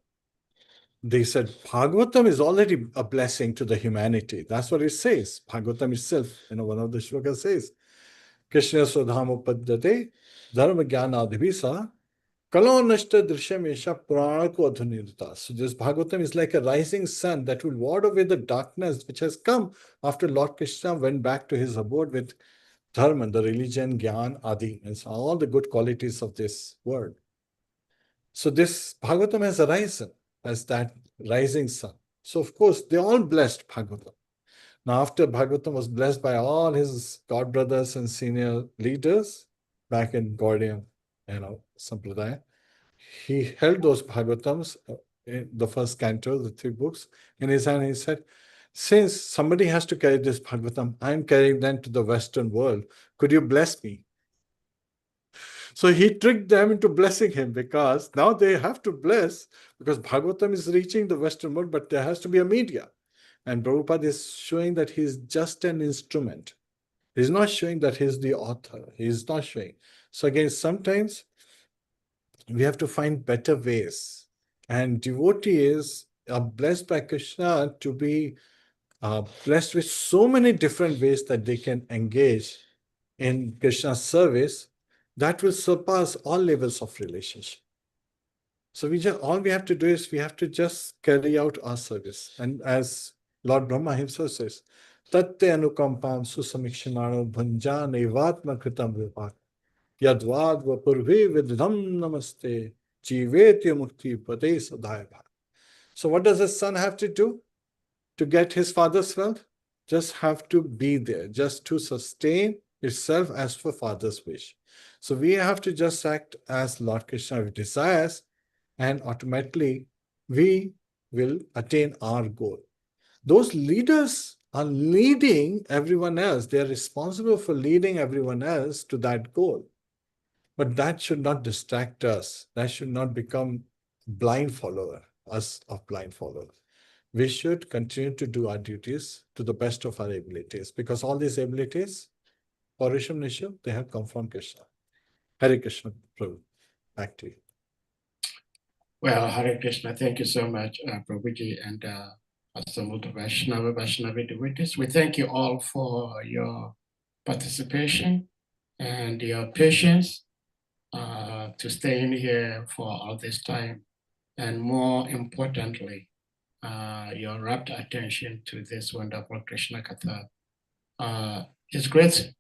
Speaker 1: they said, Bhagavatam is already a blessing to the humanity. That's what it says. Bhagavatam itself, one of the shlokas says, Krishna Sodhamo Paddate Dharma Jnana Adhivisa Kalo Nashta Drishamesha Pranako Adhunirta. So this Bhagavatam is like a rising sun that will ward away the darkness which has come after Lord Krishna went back to his abode with Dharma, the religion, Gyan, Adi, and so all the good qualities of this world. So this Bhagavatam has arisen as that rising sun. So of course, they all blessed Bhagavatam. Now after Bhagavatam was blessed by all his god brothers and senior leaders back in Gaudiya, Sampradaya, he held those Bhagavatams, in the first canto, the 3 books, in his hand. He said, since somebody has to carry this Bhagavatam, I'm carrying them to the Western world. Could you bless me? So he tricked them into blessing him because now they have to bless because Bhagavatam is reaching the Western world, but there has to be a media. And Prabhupada is showing that he's just an instrument. He's not showing that he's the author. He's not showing. So again, sometimes We have to find better ways. And devotees are blessed by Krishna to be blessed with so many different ways that they can engage in Krishna's service that will surpass all levels of relationship. So all we have to do is we have to just carry out our service. And as Lord Brahma himself says, Tatte anukampam susamikshanano bhanjan evatma kritam vipak yadvad vapurve vidham namaste jivetya mukti pade sadhaya bhak. So what does a son have to do to get his father's wealth? Just have to be there, just to sustain itself as per father's wish. So we have to just act as Lord Krishna desires, and automatically we will attain our goal. Those leaders are leading everyone else. They are responsible for leading everyone else to that goal. But that should not distract us. That should not become blind follower, us of blind followers. We should continue to do our duties to the best of our abilities, because all these abilities, Parisham Nisha, they have come from Krishna. Hare Krishna, Prabhu. Back to you.
Speaker 2: Well, Hare Krishna, thank you so much, Prabhuji and assembled Vaishnavi devotees. We thank you all for your participation and your patience to stay in here for all this time. And more importantly, your rapt attention to this wonderful Krishna Katha. It's great,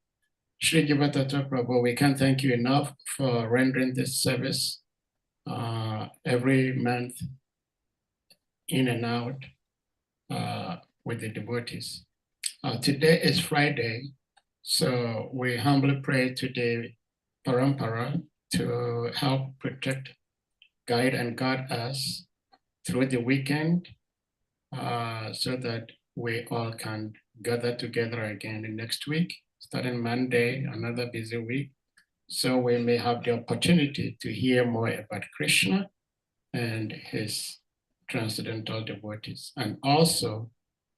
Speaker 2: Sri Jiva TATTVA Prabhu. We can't thank you enough for rendering this service every month in and out with the devotees. Today is Friday, so we humbly pray to the Parampara to help protect, guide, and guard us through the weekend so that we all can gather together again next week, starting Monday, another busy week. So we may have the opportunity to hear more about Krishna and his transcendental devotees, and also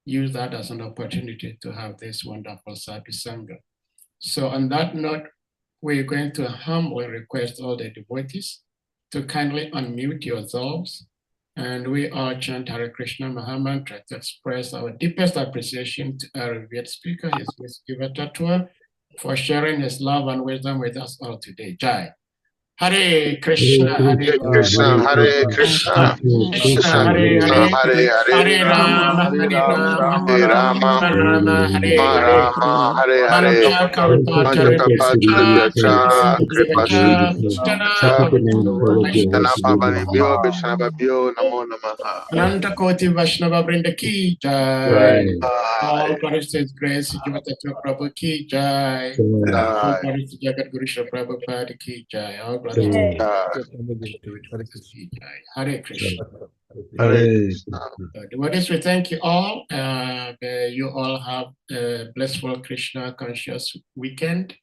Speaker 2: use that as an opportunity to have this wonderful Sadhu Sangha. So on that note, we're going to humbly request all the devotees to kindly unmute yourselves, and we all chant Hare Krishna Mahamantra to express our deepest appreciation to our revered speaker, His Grace Jiva TATTVA, for sharing his love and wisdom with us all today. Jai. Hare Krishna, Hare
Speaker 6: Krishna, Hare Krishna,
Speaker 2: Krishna, Hare
Speaker 6: Krishna,
Speaker 2: Hare,
Speaker 6: Hare
Speaker 2: Hare
Speaker 6: Hare,
Speaker 2: Rama,
Speaker 6: Hare
Speaker 2: Hare
Speaker 6: Rama,
Speaker 2: Rama,
Speaker 6: Hare Rama,
Speaker 2: Rama Rama, Hare Hare,
Speaker 6: Rama, Hare Hare,
Speaker 2: Mancha Kalpa
Speaker 6: Panchakapatra,
Speaker 2: Taripyata, Kripa
Speaker 6: Kripa
Speaker 2: Sindhuyata, Jana
Speaker 6: Jana Pavanibhyo, Vaishnavabhyo, Namo Namaha.
Speaker 2: Ananta Koti Vaishnava Vrinda Ki Jai. All glories to His Grace, Jiva TATTVA Prabhu Ki Jai. All glories to Jagat Guru Srila Prabhupada Ki Jai. All glories to Ki Jai. Hare Krishna.
Speaker 6: Hare Krishna.
Speaker 2: Devotees, we thank you all. May you all have a blissful Krishna conscious weekend.